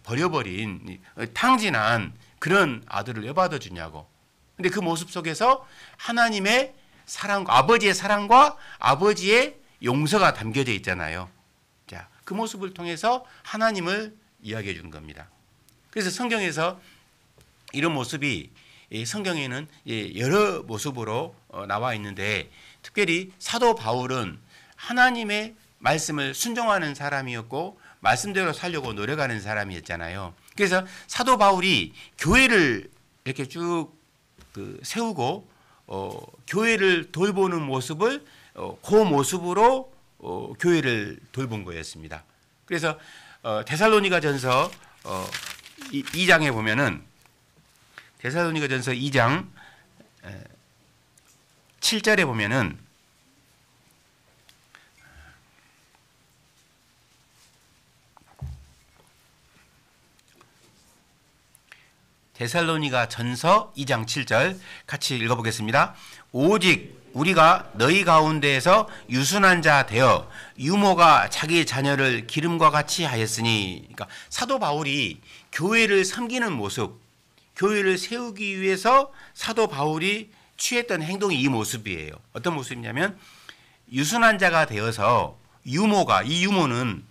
버려버린 탕진한 그런 아들을 왜 받아주냐고. 근데 그 모습 속에서 하나님의 사랑과 아버지의 용서가 담겨져 있잖아요. 자, 그 모습을 통해서 하나님을 이야기해 주는 겁니다. 그래서 성경에서 이런 모습이 성경에는 여러 모습으로 나와 있는데, 특별히 사도 바울은 하나님의 말씀을 순종하는 사람이었고 말씀대로 살려고 노력하는 사람이었잖아요. 그래서 사도 바울이 교회를 이렇게 쭉 세우고 교회를 돌보는 모습을 그 모습으로 교회를 돌본 거였습니다. 그래서 데살로니가전서 2장에 보면은 데살로니가전서 2장 7절에 보면은 데살로니가전서 2장 7절 같이 읽어보겠습니다. 오직 우리가 너희 가운데에서 유순한 자 되어 유모가 자기 자녀를 기름과 같이 하였으니, 그러니까 사도 바울이 교회를 섬기는 모습, 교회를 세우기 위해서 사도 바울이 취했던 행동이 이 모습이에요. 어떤 모습이냐면 유순한 자가 되어서 유모가, 이 유모는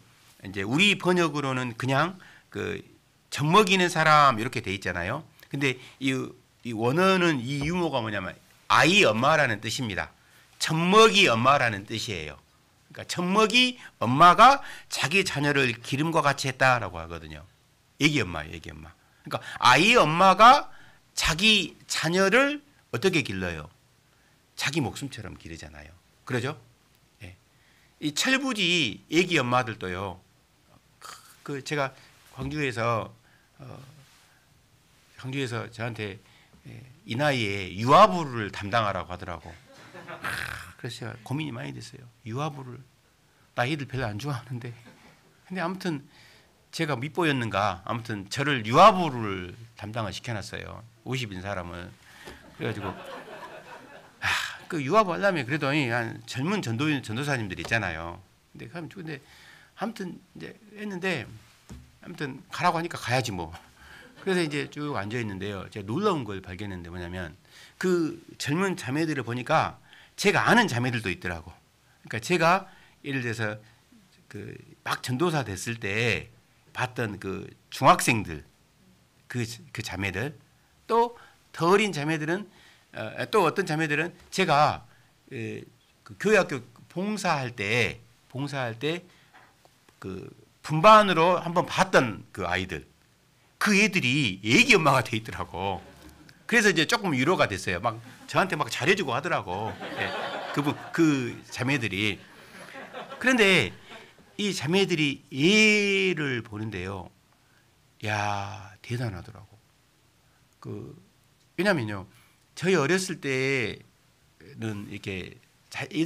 이제 우리 번역으로는 그냥 젖먹이는 사람 이렇게 돼 있잖아요. 근데 이 원어는 이 유모가 뭐냐면 아이 엄마라는 뜻입니다. 젖먹이 엄마라는 뜻이에요. 그러니까 젖먹이 엄마가 자기 자녀를 기름과 같이 했다라고 하거든요. 애기 엄마예요, 애기 엄마. 그러니까 아이 엄마가 자기 자녀를 어떻게 길러요? 자기 목숨처럼 기르잖아요. 그러죠? 예. 이 철부지 애기 엄마들도요. 제가 광주에서 저한테 이 나이에 유아부를 담당하라고 하더라고. 그래서 제가 고민이 많이 됐어요. 유아부를, 나 애들 별로 안 좋아하는데. 근데 아무튼 제가 밑보였는가, 아무튼 저를 유아부를 담당을 시켜놨어요. 50인 사람을. 그래가지고 그 유아부 하려면 그래도 한 젊은 전도사님들 있잖아요. 근데 아무튼 이제 했는데, 아무튼 가라고 하니까 가야지 뭐. 그래서 이제 쭉 앉아 있는데요. 제가 놀라운 걸 발견했는데 뭐냐면 그 젊은 자매들을 보니까 제가 아는 자매들도 있더라고. 그러니까 제가 예를 들어서 막 전도사 됐을 때 봤던 그 중학생들, 그 자매들, 또 더 어린 자매들은 또 어떤 자매들은 제가 그 교회학교 봉사할 때 분반으로 한번 봤던 그 아이들, 그 애들이 애기 엄마가 돼 있더라고. 그래서 이제 조금 위로가 됐어요. 막 저한테 막 잘해주고 하더라고. 예, 그 자매들이. 그런데 이 자매들이 애를 보는데요. 야, 대단하더라고. 왜냐면요, 저희 어렸을 때는 이렇게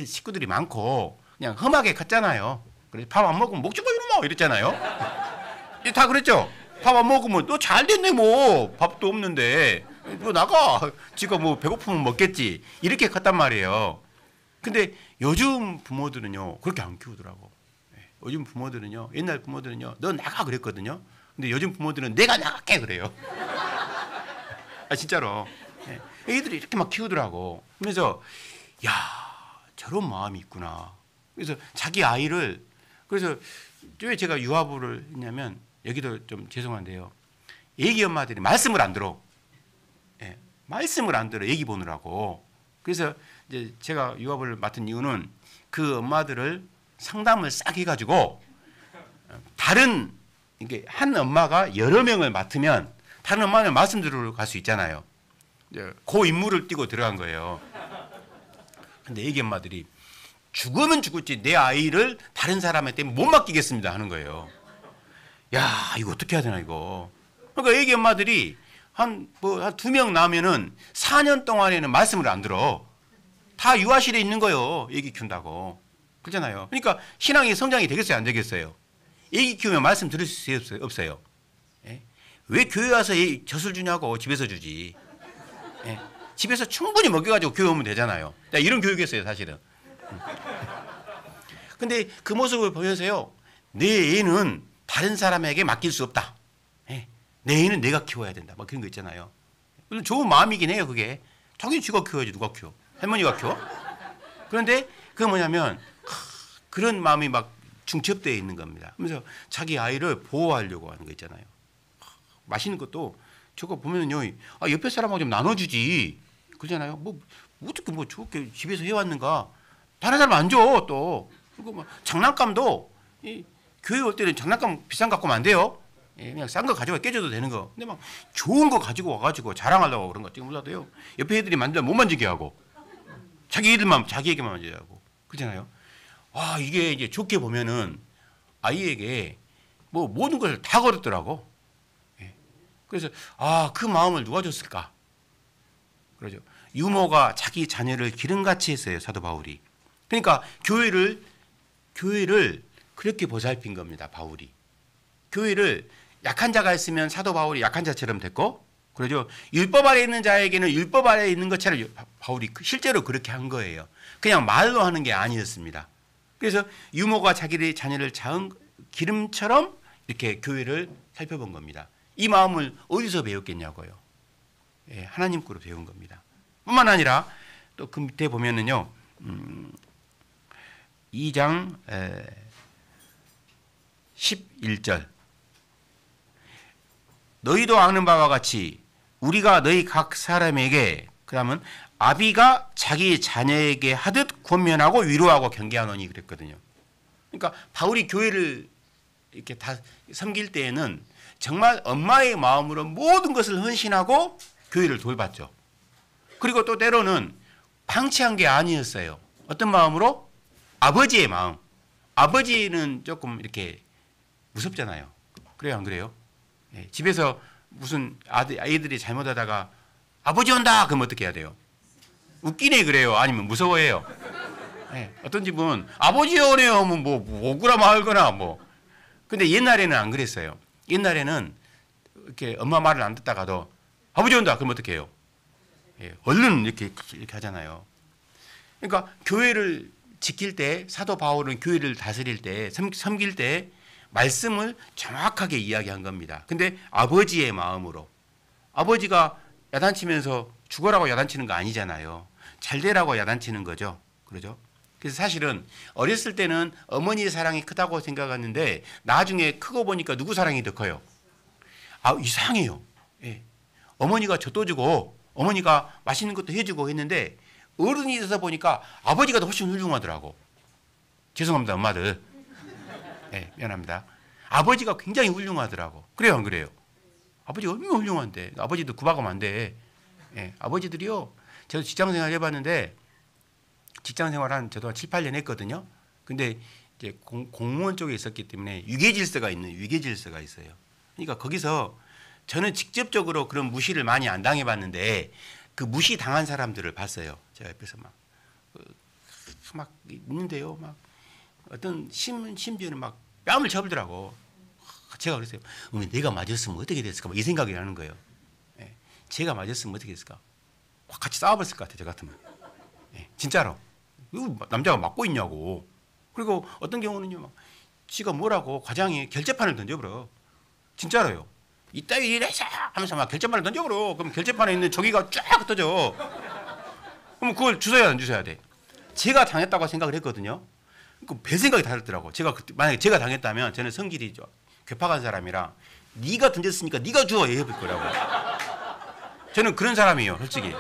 식구들이 많고 그냥 험하게 컸잖아요. 그래서 밥 안 먹으면 먹지 마 이놈아 이랬잖아요. 다 그랬죠. 밥 안 먹으면 너 잘 됐네 뭐 밥도 없는데 너 나가 지가 뭐 배고프면 먹겠지 이렇게 컸단 말이에요. 근데 요즘 부모들은요 그렇게 안 키우더라고. 요즘 부모들은요, 옛날 부모들은요, 너 나가 그랬거든요. 근데 요즘 부모들은 내가 나갈게 그래요. 아 진짜로. 애들이 이렇게 막 키우더라고. 그래서 야, 저런 마음이 있구나. 그래서 자기 아이를, 그래서 왜 제가 유아부를 했냐면, 여기도 좀 죄송한데요, 애기 엄마들이 말씀을 안 들어. 말씀을 안 들어, 애기 보느라고. 그래서 이제 제가 유아부를 맡은 이유는 그 엄마들을 상담을 싹 해가지고, 다른, 이게 한 엄마가 여러 명을 맡으면 다른 엄마는 말씀 들으러 갈 수 있잖아요. 그 임무를 띄고 들어간 거예요. 근데 애기 엄마들이 죽으면 죽을지 내 아이를 다른 사람한테 못 맡기겠습니다 하는 거예요. 야, 이거 어떻게 해야 되나 이거. 그러니까 애기 엄마들이 한 2명 나오면은 4년 동안에는 말씀을 안 들어. 다 유아실에 있는 거예요. 애기 키운다고. 그렇잖아요. 그러니까 신앙이 성장이 되겠어요, 안 되겠어요? 애기 키우면 말씀 들을 수 없어요. 예? 왜 교회 와서 젖을 주냐고. 집에서 주지. 예? 집에서 충분히 먹여가지고 교회 오면 되잖아요. 이런 교육이었어요, 사실은. 근데 그 모습을 보면서요, 내 애는 다른 사람에게 맡길 수 없다. 예? 내 애는 내가 키워야 된다. 막 그런 거 있잖아요. 물론 좋은 마음이긴 해요, 그게. 자기 쥐가 키워야지, 누가 키워? 할머니가 키워? 그런데 그게 뭐냐면, 그런 마음이 막 중첩되어 있는 겁니다. 그래서 자기 아이를 보호하려고 하는 거 있잖아요. 맛있는 것도 저거 보면요, 옆에 사람하고 좀 나눠주지. 그러잖아요. 어떻게 저렇게 집에서 해왔는가. 다른 사람 안 줘, 또. 그리고 장난감도, 교회 올 때는 장난감 비싼 거 갖고 오면 안 돼요. 그냥 싼 거 가져가 깨져도 되는 거. 근데 막 좋은 거 가지고 와가지고 자랑하려고 그런 거 지금 몰라도요. 옆에 애들이 만지면 못 만지게 하고. 자기에게만 만지게 하고. 그렇잖아요. 이게 이제 좋게 보면은 아이에게 모든 걸 다 걸었더라고. 그래서 그 마음을 누가 줬을까? 그러죠. 유모가 자기 자녀를 기름같이 했어요, 사도 바울이. 그러니까 교회를 그렇게 보살핀 겁니다, 바울이. 교회를 약한 자가 있으면 사도 바울이 약한 자처럼 됐고, 그러죠. 율법 아래 있는 자에게는 율법 아래 있는 것처럼 바울이 실제로 그렇게 한 거예요. 그냥 말로 하는 게 아니었습니다. 그래서 유모가 자기의 자녀를 자은 기름처럼 이렇게 교회를 살펴본 겁니다. 이 마음을 어디서 배웠겠냐고요. 하나님 거로 배운 겁니다. 뿐만 아니라 또 그 밑에 보면은요, 2장 11절. 너희도 아는 바와 같이 우리가 너희 각 사람에게, 그러면 아비가 자기 자녀에게 하듯 권면하고 위로하고 경계하노니 그랬거든요. 그러니까 바울이 교회를 이렇게 다 섬길 때에는 정말 엄마의 마음으로 모든 것을 헌신하고 교회를 돌봤죠. 그리고 또 때로는 방치한 게 아니었어요. 어떤 마음으로? 아버지의 마음. 아버지는 조금 이렇게 무섭잖아요. 그래요, 안 그래요? 집에서 무슨 아이들이 잘못하다가 아버지 온다! 그럼 어떻게 해야 돼요? 웃기네 그래요? 아니면 무서워해요? 어떤 집은 아버지 오네요 하면 오거나 말거나 근데 옛날에는 안 그랬어요. 옛날에는 이렇게 엄마 말을 안 듣다가도 아버지 온다! 그럼 어떻게 해요? 얼른 이렇게 하잖아요. 그러니까 교회를 지킬 때, 사도 바울은 교회를 다스릴 때, 섬길 때 말씀을 정확하게 이야기한 겁니다. 근데 아버지의 마음으로. 아버지가 야단치면서 죽어라고 야단치는 거 아니잖아요. 잘 되라고 야단치는 거죠. 그러죠? 그래서 사실은 어렸을 때는 어머니의 사랑이 크다고 생각했는데 나중에 크고 보니까 누구 사랑이 더 커요? 이상해요. 어머니가 젖도 주고 어머니가 맛있는 것도 해주고 했는데 어른이 돼서 보니까 아버지가 더 훨씬 훌륭하더라고. 죄송합니다, 엄마들. 미안합니다. 아버지가 굉장히 훌륭하더라고. 그래요, 안 그래요? 아버지가 얼마나 훌륭한데. 아버지도 구박하면 안 돼. 예, 아버지들이요. 저도 직장생활 해봤는데 직장생활 저도 한 7, 8년 했거든요. 근데 이제 공무원 쪽에 있었기 때문에 위계질서가 있어요. 그러니까 거기서 저는 직접적으로 그런 무시를 많이 안 당해봤는데 그 무시 당한 사람들을 봤어요. 제가 옆에서 막 있는데요. 막 어떤 심지어는 막 뺨을 쳐불더라고. 제가 그랬어요. 내가 맞았으면 어떻게 됐을까? 이 생각이 나는 거예요. 예, 제가 맞았으면 어떻게 됐을까? 같이 싸워봤을 것 같아요. 저 같으면. 예, 진짜로. 남자가 맞고 있냐고. 그리고 어떤 경우는요. 막 지가 뭐라고 과장이 결재판을 던져버려. 진짜로요. 이따위 이래서 하면서 막 결재판을 던져버려. 그럼 결재판에 있는 저기가 쫙 흩어져. 그럼 그걸 주워야 안 주워야 돼. 제가 당했다고 생각을 했거든요. 배 생각이 다르더라고. 만약에 제가 당했다면 저는 성질이 괴팍한 사람이라 네가 던졌으니까 네가 주워 해볼 거라고. 저는 그런 사람이에요. 솔직히.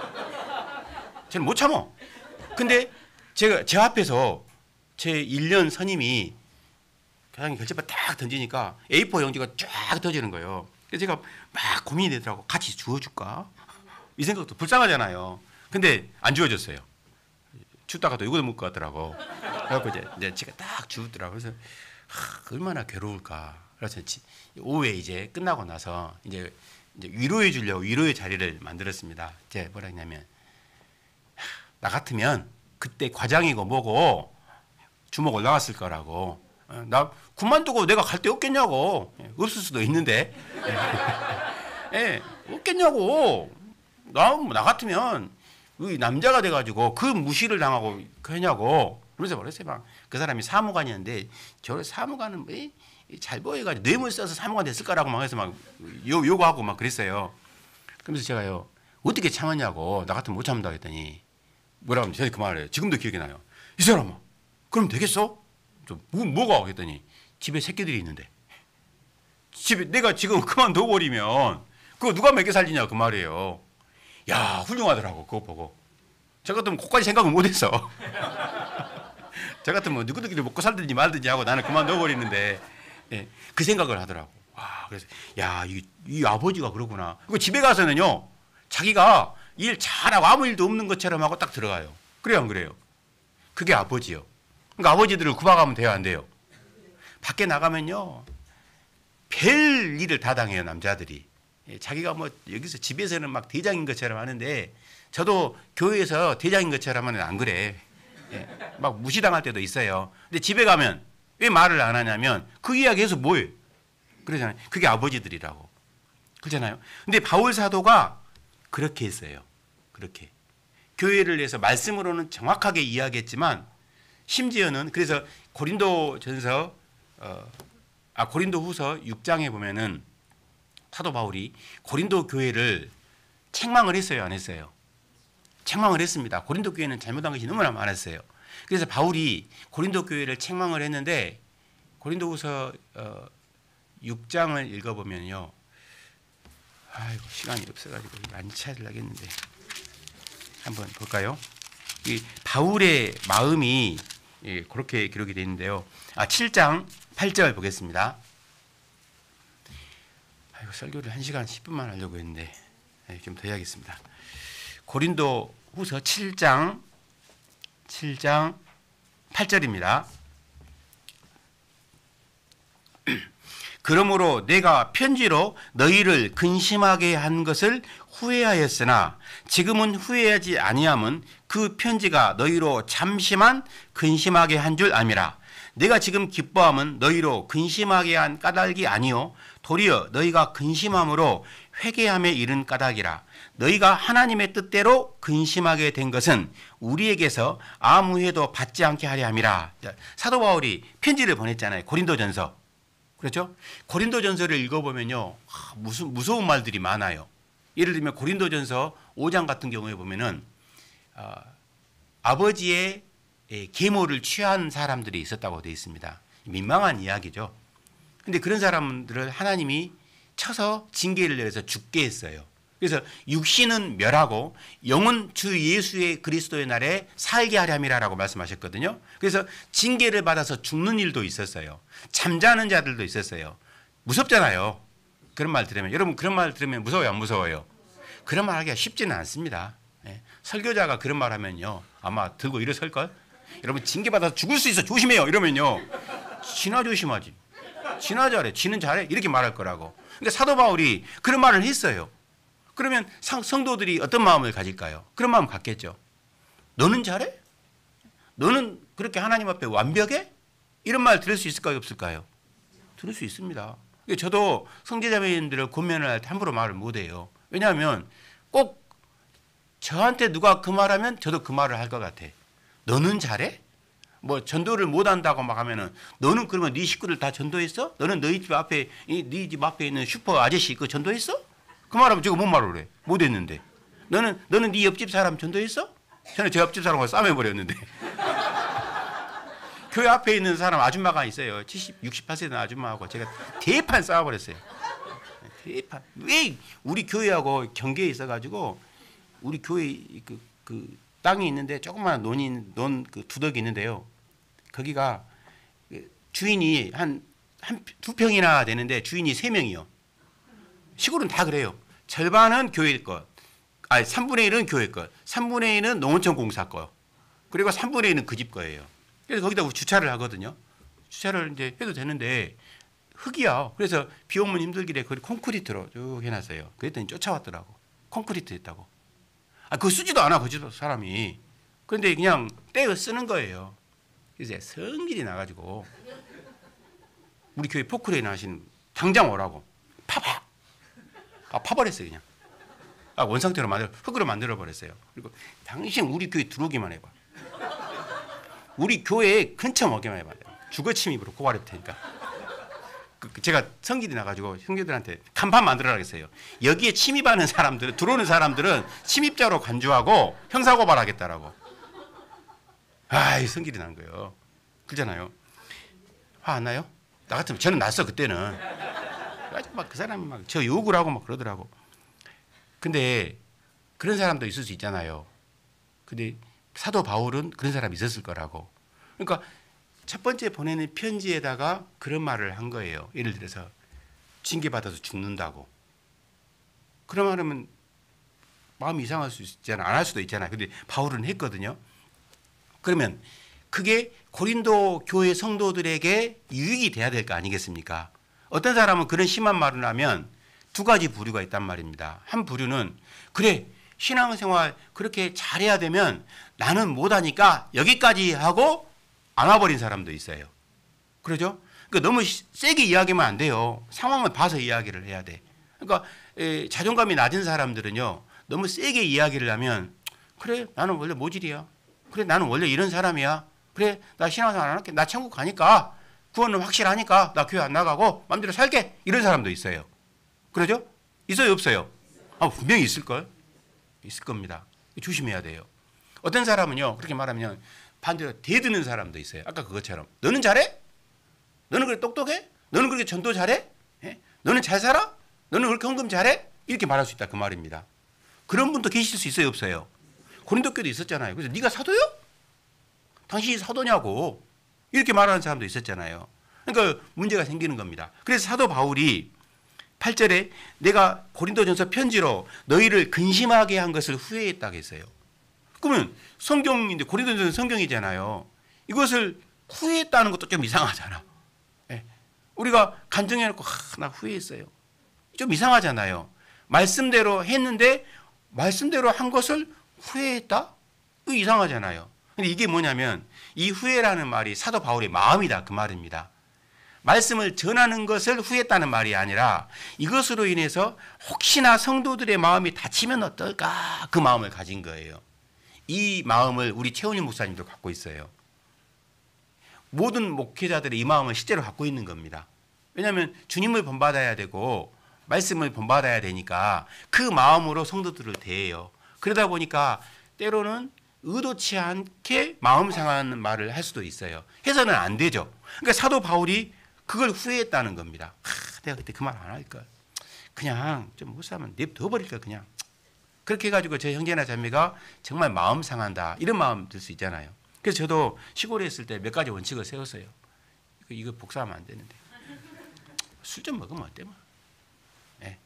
저는 못 참어. 근데 제 앞에서 제 1년 선임이 과장님 결재판 딱 던지니까 A4 용지가 쫙 터지는 거예요. 그래서 제가 막 고민이 되더라고. 같이 주워줄까? 이 생각도 불쌍하잖아요. 근데 안 주워줬어요. 춥다가도 이거도 못 가더라고. 그래갖고 이제 제가 딱 주웠더라고. 그래서 얼마나 괴로울까. 그래서 오후에 이제 끝나고 나서 이제 위로해 주려고 위로의 자리를 만들었습니다. 이제 뭐라 했냐면 나 같으면 그때 과장이고 뭐고 주먹 올라갔을 거라고. 나 그만두고 내가 갈 데 없겠냐고. 없을 수도 있는데. 예, 없겠냐고. 나 같으면 남자가 돼가지고 그 무시를 당하고 그러냐고. 그러면서 말했어요. 막 그 사람이 사무관이었는데 저 사무관은 잘 보여가지고 뇌물 써서 사무관 됐을 거라고 막 해서 막 요구하고 막 그랬어요. 그러면서 제가요 어떻게 참았냐고. 나 같으면 못 참는다 했더니 뭐라고 하면 제가 그 말을 해요. 지금도 기억이 나요. 이 사람아 그럼 되겠어? 뭐가? 했더니 집에 새끼들이 있는데 집에 내가 지금 그만둬버리면 그거 누가 먹여 살리냐 그 말이에요. 야 훌륭하더라고. 그거 보고 저 같으면 그까지 생각을 못했어. 저 같으면 누구들끼리 먹고 살든지 말든지 하고 나는 그만둬버리는데 예, 그 생각을 하더라고. 와, 그래서 야 이 아버지가 그러구나. 그리고 집에 가서는요 자기가 일 잘하고 아무 일도 없는 것처럼 하고 딱 들어가요. 그래요 안 그래요? 그게 아버지요. 그러니까 아버지들을 구박하면 돼요 안 돼요? 밖에 나가면요 별 일을 다 당해요 남자들이. 예, 자기가 뭐 여기서 집에서는 막 대장인 것처럼 하는데 저도 교회에서 대장인 것처럼 하면 안 그래. 예, 막 무시당할 때도 있어요. 근데 집에 가면 왜 말을 안 하냐면 그 이야기해서 뭐해? 그러잖아요. 그게 아버지들이라고. 그렇잖아요. 근데 바울 사도가 그렇게 했어요. 그렇게. 교회를 위해서 말씀으로는 정확하게 이야기했지만 심지어는 그래서 고린도전서 고린도후서 6장에 보면은 사도 바울이 고린도 교회를 책망을 했어요, 안 했어요? 책망을 했습니다. 고린도 교회는 잘못한 것이 너무나 많았어요. 그래서 바울이 고린도 교회를 책망을 했는데 고린도후서 6장을 읽어보면요. 아이고 시간이 없어가지고 안 찾으려겠는데 한번 볼까요? 이 바울의 마음이 그렇게 기록이 되어 있는데요. 7장 8절 보겠습니다. 아이고 설교를 1시간 10분만 하려고 했는데 좀 더 해야겠습니다. 고린도 후서 7장 8절입니다. 그러므로 내가 편지로 너희를 근심하게 한 것을 후회하였으나 지금은 후회하지 아니함은 그 편지가 너희로 잠시만 근심하게 한 줄 암이라. 내가 지금 기뻐함은 너희로 근심하게 한 까닭이 아니요 도리어 너희가 근심함으로 회개함에 이른 까닭이라. 너희가 하나님의 뜻대로 근심하게 된 것은 우리에게서 아무 해도 받지 않게 하려 함이라. 사도 바울이 편지를 보냈잖아요. 고린도전서. 그렇죠? 고린도전서를 읽어보면요. 무서운 말들이 많아요. 예를 들면 고린도전서 5장 같은 경우에 보면은 아버지의 계모를 취한 사람들이 있었다고 되어 있습니다. 민망한 이야기죠. 근데 그런 사람들을 하나님이 쳐서 징계를 내려서 죽게 했어요. 그래서 육신은 멸하고 영은 주 예수의 그리스도의 날에 살게 하려 함이라라고 말씀하셨거든요. 그래서 징계를 받아서 죽는 일도 있었어요. 잠자는 자들도 있었어요. 무섭잖아요. 그런 말 들으면. 여러분 그런 말 들으면 무서워요, 안 무서워요? 그런 말 하기가 쉽지는 않습니다. 예. 설교자가 그런 말 하면요, 아마 들고 일어설걸? 여러분 징계받아서 죽을 수 있어, 조심해요, 이러면요, 지나 조심하지, 지나 잘해, 지는 잘해, 이렇게 말할 거라고. 그러니까 사도 바울이 그런 말을 했어요. 그러면 성도들이 어떤 마음을 가질까요? 그런 마음 갖겠죠. 너는 잘해? 너는 그렇게 하나님 앞에 완벽해? 이런 말 들을 수 있을까요, 없을까요? 들을 수 있습니다. 저도 형제자매님들을 권면을 할 때 함부로 말을 못해요. 왜냐하면 꼭 저한테 누가 그 말하면 저도 그 말을 할 것 같아. 너는 잘해? 뭐 전도를 못한다고 막 하면은, 너는 그러면 네 식구들 다 전도했어? 너는 너희 집 앞에, 네 집 앞에 있는 슈퍼 아저씨 그 전도했어? 그 말하면 제가 뭔 말을 해? 못했는데. 너는 네 옆집 사람 전도했어? 저는 제 옆집 사람과 싸매버렸는데. 교회 앞에 있는 사람 아줌마가 있어요. 70, 68세 된 아줌마하고 제가 대판 싸워버렸어요. 대판. 왜 우리 교회하고 경계에 있어가지고, 우리 교회 그 땅이 있는데 조그마한 논 그 두덕이 있는데요. 거기가 주인이 한 두 평이나 되는데 주인이 3명이요. 시골은 다 그래요. 절반은 교회 것, 3분의 1은 교회 것, 3분의 1은 농어촌 공사 거, 그리고 3분의 1은 그 집 거예요. 그래서 거기다 주차를 하거든요. 주차를 이제 해도 되는데 흙이야. 그래서 비 오면 힘들길래 거기 콘크리트로 쭉 해놨어요. 그랬더니 쫓아왔더라고. 콘크리트 했다고. 그거 쓰지도 않아, 그 사람이. 그런데 그냥 떼어 쓰는 거예요. 그래서 성질이 나가지고 우리 교회 포크레인 하신 당장 오라고 파버렸어요, 그냥. 원상태로 흙으로 만들어 버렸어요. 그리고 당신 우리 교회 들어오기만 해봐. 우리 교회에 근처 오기만 해봐. 주거 침입으로 고발할 테니까. 제가 성질이 나가지고 형제들한테 간판 만들어라 했어요. 여기에 침입하는 사람들은, 들어오는 사람들은 침입자로 간주하고 형사고발하겠다라고. 성질이 난 거예요. 그렇잖아요. 화 안 나요? 나 같으면 저는 났어, 그때는. 막 그 사람이 막 저 욕을 하고 막 그러더라고. 근데 그런 사람도 있을 수 있잖아요. 근데 사도 바울은 그런 사람이 있었을 거라고. 그러니까 첫 번째 보내는 편지에다가 그런 말을 한 거예요. 예를 들어서 징계받아서 죽는다고. 그런 말하면 마음이 이상할 수 있잖아. 안 할 수도 있잖아. 근데 바울은 했거든요. 그러면 그게 고린도 교회 성도들에게 유익이 돼야 될 거 아니겠습니까? 어떤 사람은 그런 심한 말을 하면 두 가지 부류가 있단 말입니다. 한 부류는, 그래, 신앙생활 그렇게 잘해야 되면 나는 못하니까 여기까지 하고 안 와버린 사람도 있어요. 그러죠? 그러니까 너무 세게 이야기하면 안 돼요. 상황을 봐서 이야기를 해야 돼. 그러니까 자존감이 낮은 사람들은요, 너무 세게 이야기를 하면, 그래, 나는 원래 모질이야. 그래, 나는 원래 이런 사람이야. 그래, 나 신앙생활 안 할게. 나 천국 가니까, 구원은 확실하니까 나 교회 안 나가고 마음대로 살게. 이런 사람도 있어요. 그러죠? 있어요, 없어요? 분명히 있을걸? 있을 겁니다. 조심해야 돼요. 어떤 사람은요, 그렇게 말하면 반대로 대드는 사람도 있어요. 아까 그것처럼. 너는 잘해? 너는 그렇게 똑똑해? 너는 그렇게 전도 잘해? 예? 너는 잘 살아? 너는 그렇게 헌금 잘해? 이렇게 말할 수 있다, 그 말입니다. 그런 분도 계실 수 있어요, 없어요? 고린도 교회도 있었잖아요. 그래서 네가 사도요? 당신이 사도냐고 이렇게 말하는 사람도 있었잖아요. 그러니까 문제가 생기는 겁니다. 그래서 사도 바울이 8절에 내가 고린도전서 편지로 너희를 근심하게 한 것을 후회했다고 했어요. 그러면 성경인데, 고린도전서 성경이잖아요. 이것을 후회했다는 것도 좀 이상하잖아. 예. 우리가 간증해놓고 나 후회했어요. 좀 이상하잖아요. 말씀대로 했는데 말씀대로 한 것을 후회했다? 이거 이상하잖아요. 근데 이게 뭐냐면, 이 후회라는 말이 사도 바울의 마음이다, 그 말입니다. 말씀을 전하는 것을 후회했다는 말이 아니라 이것으로 인해서 혹시나 성도들의 마음이 다치면 어떨까, 그 마음을 가진 거예요. 이 마음을 우리 최원일 목사님도 갖고 있어요. 모든 목회자들이 이 마음을 실제로 갖고 있는 겁니다. 왜냐하면 주님을 본받아야 되고 말씀을 본받아야 되니까 그 마음으로 성도들을 대해요. 그러다 보니까 때로는 의도치 않게 마음 상하는 말을 할 수도 있어요. 해서는 안 되죠. 그러니까 사도 바울이 그걸 후회했다는 겁니다. 내가 그때 그 말 안 할걸. 그냥 좀 못 살면 냅둬버릴걸. 그냥 그렇게 해가지고 제 형제나 자매가 정말 마음 상한다 이런 마음 들 수 있잖아요. 그래서 저도 시골에 있을 때 몇 가지 원칙을 세웠어요. 이거 복사하면 안 되는데 술 좀 먹으면 어때 뭐. 네.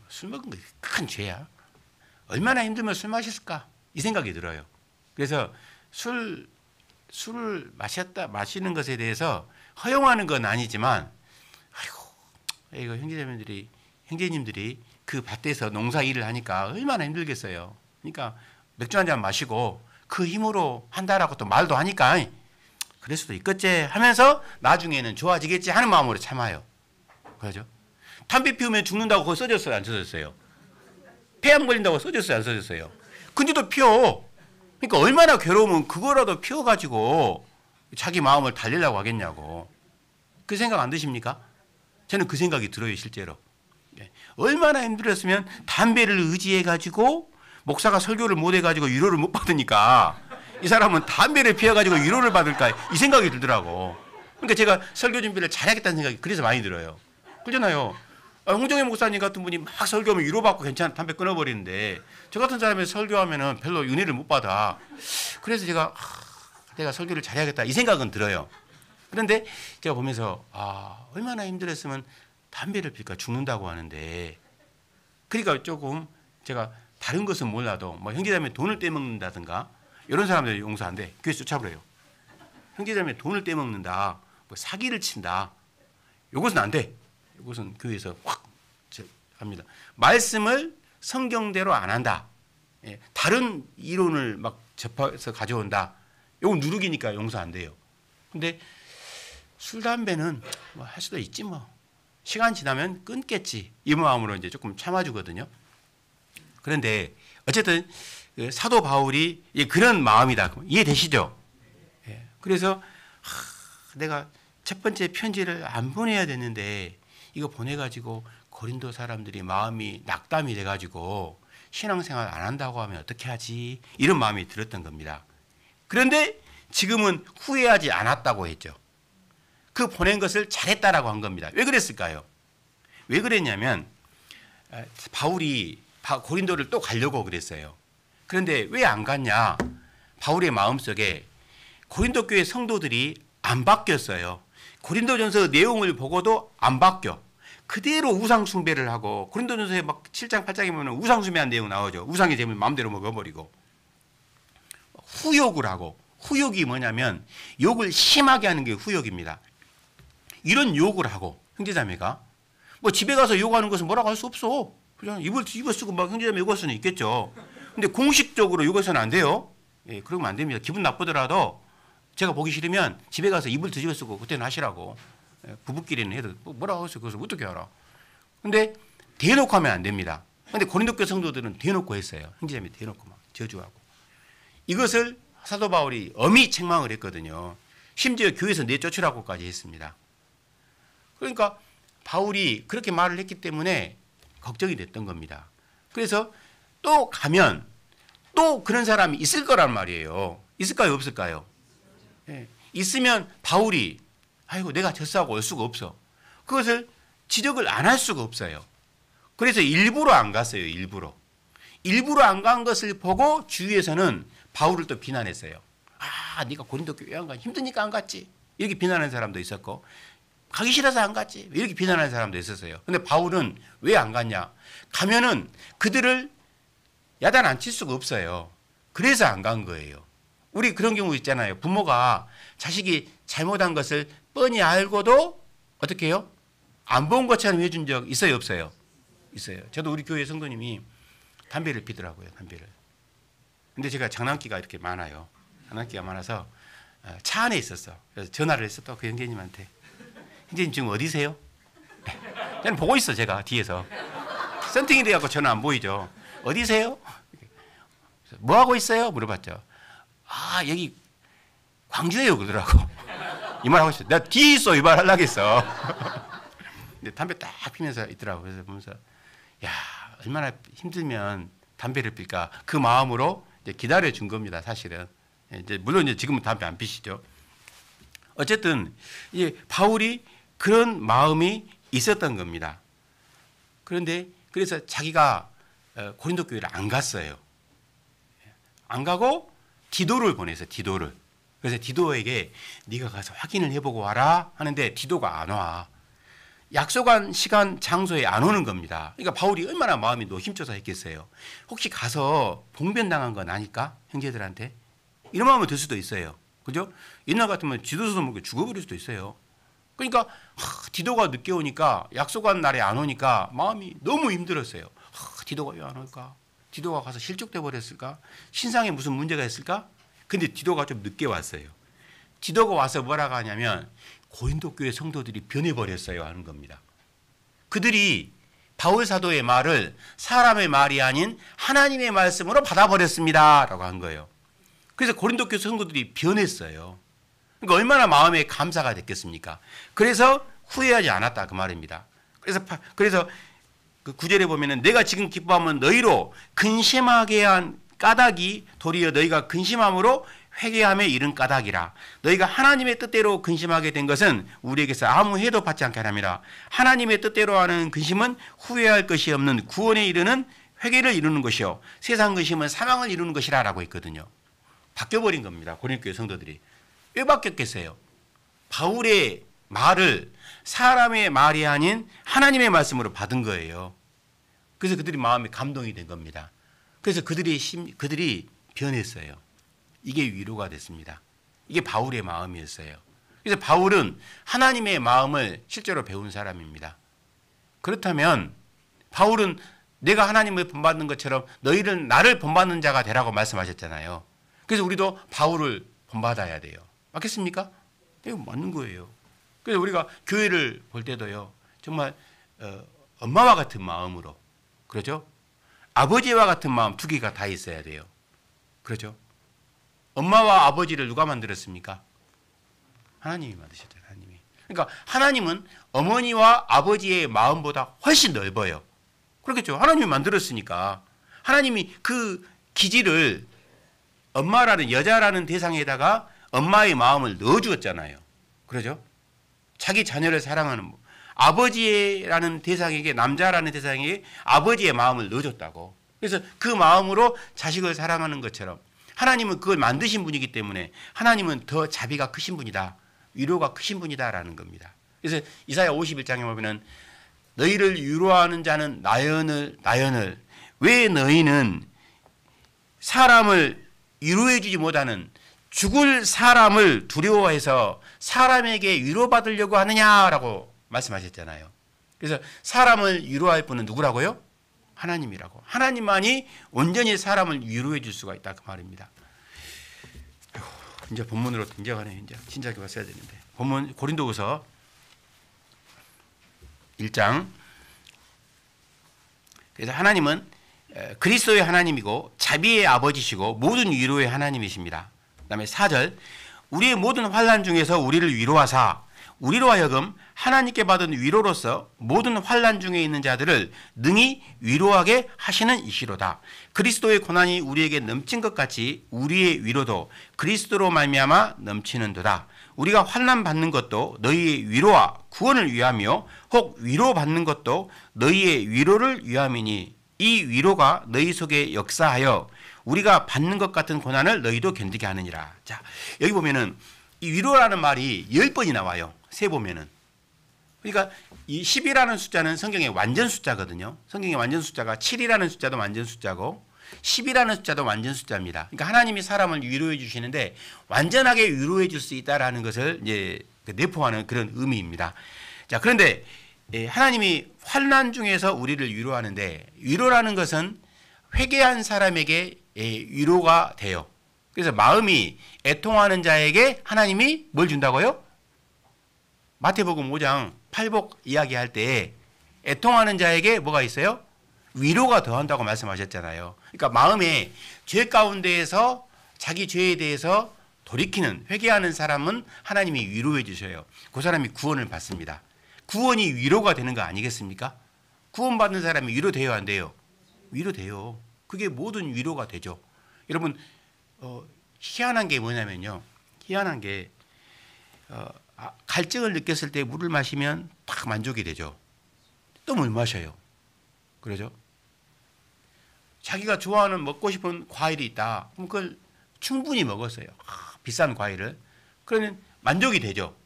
술 먹은 거 큰 죄야. 얼마나 힘들면 술 마셨을까 이 생각이 들어요. 그래서 술을 마시는 것에 대해서 허용하는 건 아니지만 이거 형제님들이 그 밭에서 농사 일을 하니까 얼마나 힘들겠어요. 그러니까 맥주 한 잔 마시고 그 힘으로 한다라고 또 말도 하니까 그럴 수도 있겠지 하면서 나중에는 좋아지겠지 하는 마음으로 참아요. 그러죠? 담배 피우면 죽는다고 그거 써졌어요? 안 써졌어요? 폐암 걸린다고 써졌어요? 안 써졌어요? 근데도 피워. 그러니까 얼마나 괴로우면 그거라도 피워가지고 자기 마음을 달리려고 하겠냐고. 그 생각 안 드십니까? 저는 그 생각이 들어요, 실제로. 얼마나 힘들었으면 담배를 의지해가지고 목사가 설교를 못해가지고 위로를 못 받으니까 이 사람은 담배를 피워가지고 위로를 받을까 이 생각이 들더라고. 그러니까 제가 설교 준비를 잘하겠다는 생각이 그래서 많이 들어요. 그렇잖아요. 홍정혜 목사님 같은 분이 막 설교하면 위로받고 괜찮아 담배 끊어버리는데 저 같은 사람이 설교하면은 별로 은혜를 못 받아. 그래서 제가 내가 설교를 잘해야겠다 이 생각은 들어요. 그런데 제가 보면서 얼마나 힘들었으면 담배를 피울까 죽는다고 하는데 그러니까 조금 제가 다른 것은 몰라도 뭐 형제자매 돈을 떼먹는다든가 이런 사람들이 용서 안 돼. 교회 쫓아버려요. 형제자매 돈을 떼먹는다, 뭐 사기를 친다. 이것은 안 돼. 이것은 교회에서 확 합니다. 말씀을 성경대로 안 한다. 다른 이론을 막 접해서 가져온다. 이건 누룩이니까 용서 안 돼요. 근데 술 담배는 뭐 할 수도 있지 뭐. 시간 지나면 끊겠지. 이 마음으로 이제 조금 참아주거든요. 그런데 어쨌든 사도 바울이 그런 마음이다. 이해되시죠? 그래서 내가 첫 번째 편지를 안 보내야 되는데 이거 보내가지고 고린도 사람들이 마음이 낙담이 돼가지고 신앙생활 안 한다고 하면 어떻게 하지? 이런 마음이 들었던 겁니다. 그런데 지금은 후회하지 않았다고 했죠. 그 보낸 것을 잘했다라고 한 겁니다. 왜 그랬을까요? 왜 그랬냐면 바울이 고린도를 또 가려고 그랬어요. 그런데 왜 안 갔냐? 바울의 마음속에 고린도 교회 성도들이 안 바뀌었어요. 고린도전서 내용을 보고도 안 바뀌어. 그대로 우상 숭배를 하고 고린도전서에 막 7장 8장에 보면 우상 숭배한 내용 나오죠. 우상의 재물 마음대로 먹어버리고 후욕을 하고 후욕이 뭐냐면 욕을 심하게 하는 게 후욕입니다. 이런 욕을 하고 형제자매가 뭐 집에 가서 욕하는 것은 뭐라고 할 수 없어. 그냥 입을 쓰고 막 형제자매 욕할 수는 있겠죠. 근데 공식적으로 욕해서는 안 돼요. 그러면 안 됩니다. 기분 나쁘더라도 제가 보기 싫으면 집에 가서 입을 뒤집어 쓰고 그때는 하시라고. 부부끼리는 해도 뭐라고 했어요. 그것을 어떻게 알아. 근데 대놓고 하면 안 됩니다. 근데 고린도 교회 성도들은 대놓고 했어요. 형제자매 대놓고 막 저주하고. 이것을 사도 바울이 엄히 책망을 했거든요. 심지어 교회에서 내쫓으라고까지 했습니다. 그러니까 바울이 그렇게 말을 했기 때문에 걱정이 됐던 겁니다. 그래서 또 가면 또 그런 사람이 있을 거란 말이에요. 있을까요? 없을까요? 있으면 바울이 아이고 내가 젖사하고 올 수가 없어. 그것을 지적을 안 할 수가 없어요. 그래서 일부러 안 갔어요. 일부러 안 간 것을 보고 주위에서는 바울을 또 비난했어요. 네가 고린도 교회 안 가 힘드니까 안 갔지. 이렇게 비난하는 사람도 있었고 가기 싫어서 안 갔지. 이렇게 비난하는 사람도 있었어요. 근데 바울은 왜 안 갔냐? 가면은 그들을 야단 안 칠 수가 없어요. 그래서 안 간 거예요. 우리 그런 경우 있잖아요. 부모가 자식이 잘못한 것을 뻔히 알고도 어떻게 해요? 안 본 것처럼 해준 적 있어요? 없어요? 있어요. 저도 우리 교회 성도님이 담배를 피더라고요. 담배를. 근데 제가 장난기가 이렇게 많아요. 장난기가 많아서 차 안에 있었어. 그래서 전화를 했어. 또 그 형제님한테. 형제님 지금 어디세요? 저는 보고 있어. 제가 뒤에서. 썬팅이 돼갖고 저는 안 보이죠. 어디세요? 뭐 하고 있어요? 물어봤죠. 여기 광주에요. 그러더라고. 이 말 하고 있어. 내가 뒤에 있어. 이 말 하려고 했어. 근데 담배 딱 피면서 있더라고. 그래서 보면서 야 얼마나 힘들면 담배를 필까. 그 마음으로 이제 기다려준 겁니다. 사실은. 이제 물론 이제 지금은 담배 안 피시죠. 어쨌든 이제 바울이 그런 마음이 있었던 겁니다. 그런데 그래서 자기가 고린도 교회를 안 갔어요. 안 가고 디도를 보내서 디도를. 그래서 디도에게 네가 가서 확인을 해보고 와라 하는데 디도가 안 와. 약속한 시간 장소에 안 오는 겁니다. 그러니까 바울이 얼마나 마음이 노심초사 했겠어요. 혹시 가서 봉변당한 건 아닐까? 형제들한테? 이런 마음이 들 수도 있어요. 그죠? 옛날 같으면 지도서도 모르게 죽어버릴 수도 있어요. 그러니까 디도가 늦게 오니까 약속한 날에 안 오니까 마음이 너무 힘들었어요. 디도가 왜 안 올까? 디도가 가서 실족돼 버렸을까? 신상에 무슨 문제가 있을까? 근데 디도가 좀 늦게 왔어요. 디도가 와서 뭐라고 하냐면 고린도 교회 성도들이 변해버렸어요 하는 겁니다. 그들이 바울 사도의 말을 사람의 말이 아닌 하나님의 말씀으로 받아버렸습니다 라고 한 거예요. 그래서 고린도 교회 성도들이 변했어요. 그러니까 얼마나 마음에 감사가 됐겠습니까? 그래서 후회하지 않았다 그 말입니다. 그래서 그 9절에 보면은 내가 지금 기뻐하면 너희로 근심하게 한 까닭이 도리어 너희가 근심함으로 회개함에 이른 까닭이라. 너희가 하나님의 뜻대로 근심하게 된 것은 우리에게서 아무 해도 받지 않게 하랍니다. 하나님의 뜻대로 하는 근심은 후회할 것이 없는 구원에 이르는 회개를 이루는 것이요 세상 근심은 사망을 이루는 것이라 라고 했거든요. 바뀌어버린 겁니다. 고린도 교회 성도들이. 왜 바뀌었겠어요? 바울의 말을 사람의 말이 아닌 하나님의 말씀으로 받은 거예요. 그래서 그들이 마음에 감동이 된 겁니다. 그래서 그들이 변했어요. 이게 위로가 됐습니다. 이게 바울의 마음이었어요. 그래서 바울은 하나님의 마음을 실제로 배운 사람입니다. 그렇다면 바울은 내가 하나님을 본받는 것처럼 너희는 나를 본받는 자가 되라고 말씀하셨잖아요. 그래서 우리도 바울을 본받아야 돼요. 맞겠습니까? 이거 맞는 거예요. 그래서 우리가 교회를 볼 때도요. 정말 엄마와 같은 마음으로 그렇죠? 아버지와 같은 마음 두 개가 다 있어야 돼요. 그렇죠? 엄마와 아버지를 누가 만들었습니까? 하나님이 만드셨잖아요. 하나님이. 그러니까 하나님은 어머니와 아버지의 마음보다 훨씬 넓어요. 그렇겠죠? 하나님이 만들었으니까 하나님이 그 기질을 엄마라는 여자라는 대상에다가 엄마의 마음을 넣어주었잖아요. 그러죠? 자기 자녀를 사랑하는 아버지라는 대상에게 남자라는 대상에게 아버지의 마음을 넣어줬다고. 그래서 그 마음으로 자식을 사랑하는 것처럼 하나님은 그걸 만드신 분이기 때문에 하나님은 더 자비가 크신 분이다. 위로가 크신 분이다라는 겁니다. 그래서 이사야 51장에 보면은 너희를 위로하는 자는 나연을 왜 너희는 사람을 위로해 주지 못하는 죽을 사람을 두려워해서 사람에게 위로받으려고 하느냐라고 말씀하셨잖아요. 그래서 사람을 위로할 분은 누구라고요? 하나님이라고. 하나님만이 온전히 사람을 위로해 줄 수가 있다 그 말입니다. 이제 본문으로 등장하네요. 이제 진작에 왔어야 되는데. 본문 고린도후서 1장. 그래서 하나님은 그리스도의 하나님이고 자비의 아버지시고 모든 위로의 하나님이십니다. 그다음에 4절. 우리의 모든 환난 중에서 우리를 위로하사 우리로 하여금 하나님께 받은 위로로서 모든 환난 중에 있는 자들을 능히 위로하게 하시는 이시로다. 그리스도의 고난이 우리에게 넘친 것 같이 우리의 위로도 그리스도로 말미암아 넘치는도다. 우리가 환난 받는 것도 너희의 위로와 구원을 위하며 혹 위로받는 것도 너희의 위로를 위함이니 이 위로가 너희 속에 역사하여 우리가 받는 것 같은 고난을 너희도 견디게 하느니라. 자, 여기 보면은 이 위로라는 말이 10번이 나와요. 세 보면은. 그러니까 이 10이라는 숫자는 성경의 완전 숫자거든요. 성경의 완전 숫자가 7이라는 숫자도 완전 숫자고 10이라는 숫자도 완전 숫자입니다. 그러니까 하나님이 사람을 위로해 주시는데 완전하게 위로해 줄 수 있다라는 것을 이제 내포하는 그런 의미입니다. 자, 그런데 하나님이 환난 중에서 우리를 위로하는데 위로라는 것은 회개한 사람에게 위로가 돼요. 그래서 마음이 애통하는 자에게 하나님이 뭘 준다고요? 마태복음 5장 팔복 이야기할 때 애통하는 자에게 뭐가 있어요? 위로가 더한다고 말씀하셨잖아요. 그러니까 마음에 죄 가운데에서 자기 죄에 대해서 돌이키는 회개하는 사람은 하나님이 위로해 주셔요. 그 사람이 구원을 받습니다. 구원이 위로가 되는 거 아니겠습니까? 구원받는 사람이 위로돼요, 안 돼요? 위로돼요. 그게 모든 위로가 되죠. 여러분 희한한 게 뭐냐면요. 희한한 게 갈증을 느꼈을 때 물을 마시면 딱 만족이 되죠. 또 물 마셔요. 그러죠? 자기가 좋아하는 먹고 싶은 과일이 있다. 그럼 그걸 충분히 먹었어요. 비싼 과일을. 그러면 만족이 되죠.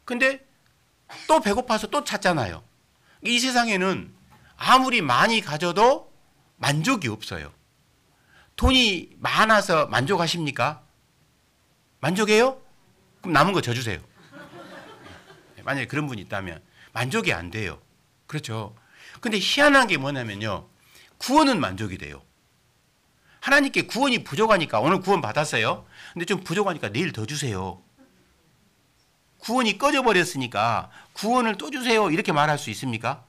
근데 또 배고파서 또 찾잖아요. 이 세상에는 아무리 많이 가져도 만족이 없어요. 돈이 많아서 만족하십니까? 만족해요? 그럼 남은 거 저 주세요. 만약에 그런 분이 있다면 만족이 안 돼요. 그렇죠. 근데 희한한 게 뭐냐면요. 구원은 만족이 돼요. 하나님께 구원이 부족하니까 오늘 구원 받았어요. 근데 좀 부족하니까 내일 더 주세요. 구원이 꺼져버렸으니까 구원을 또 주세요. 이렇게 말할 수 있습니까?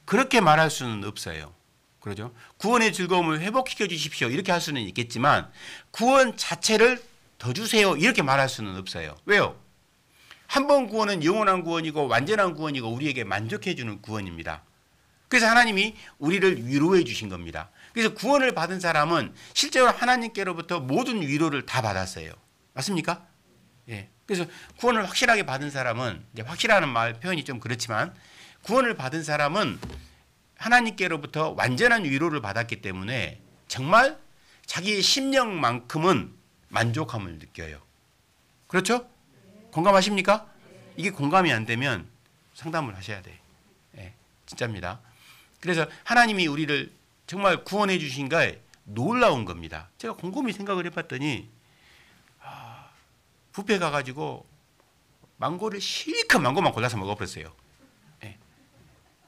그렇게 말할 수는 없어요. 그러죠? 구원의 즐거움을 회복시켜 주십시오. 이렇게 할 수는 있겠지만 구원 자체를 더 주세요. 이렇게 말할 수는 없어요. 왜요? 한 번 구원은 영원한 구원이고 완전한 구원이고 우리에게 만족해 주는 구원입니다. 그래서 하나님이 우리를 위로해 주신 겁니다. 그래서 구원을 받은 사람은 실제로 하나님께로부터 모든 위로를 다 받았어요. 맞습니까? 예. 그래서 구원을 확실하게 받은 사람은, 이제 확실하는 말 표현이 좀 그렇지만 구원을 받은 사람은 하나님께로부터 완전한 위로를 받았기 때문에 정말 자기의 심령만큼은 만족함을 느껴요. 그렇죠? 공감하십니까? 이게 공감이 안 되면 상담을 하셔야 돼. 예, 진짜입니다. 그래서 하나님이 우리를 정말 구원해 주신 게 놀라운 겁니다. 제가 곰곰이 생각을 해봤더니 뷔페 가가지고 망고를 실컷 망고만 골라서 먹어버렸어요. 예,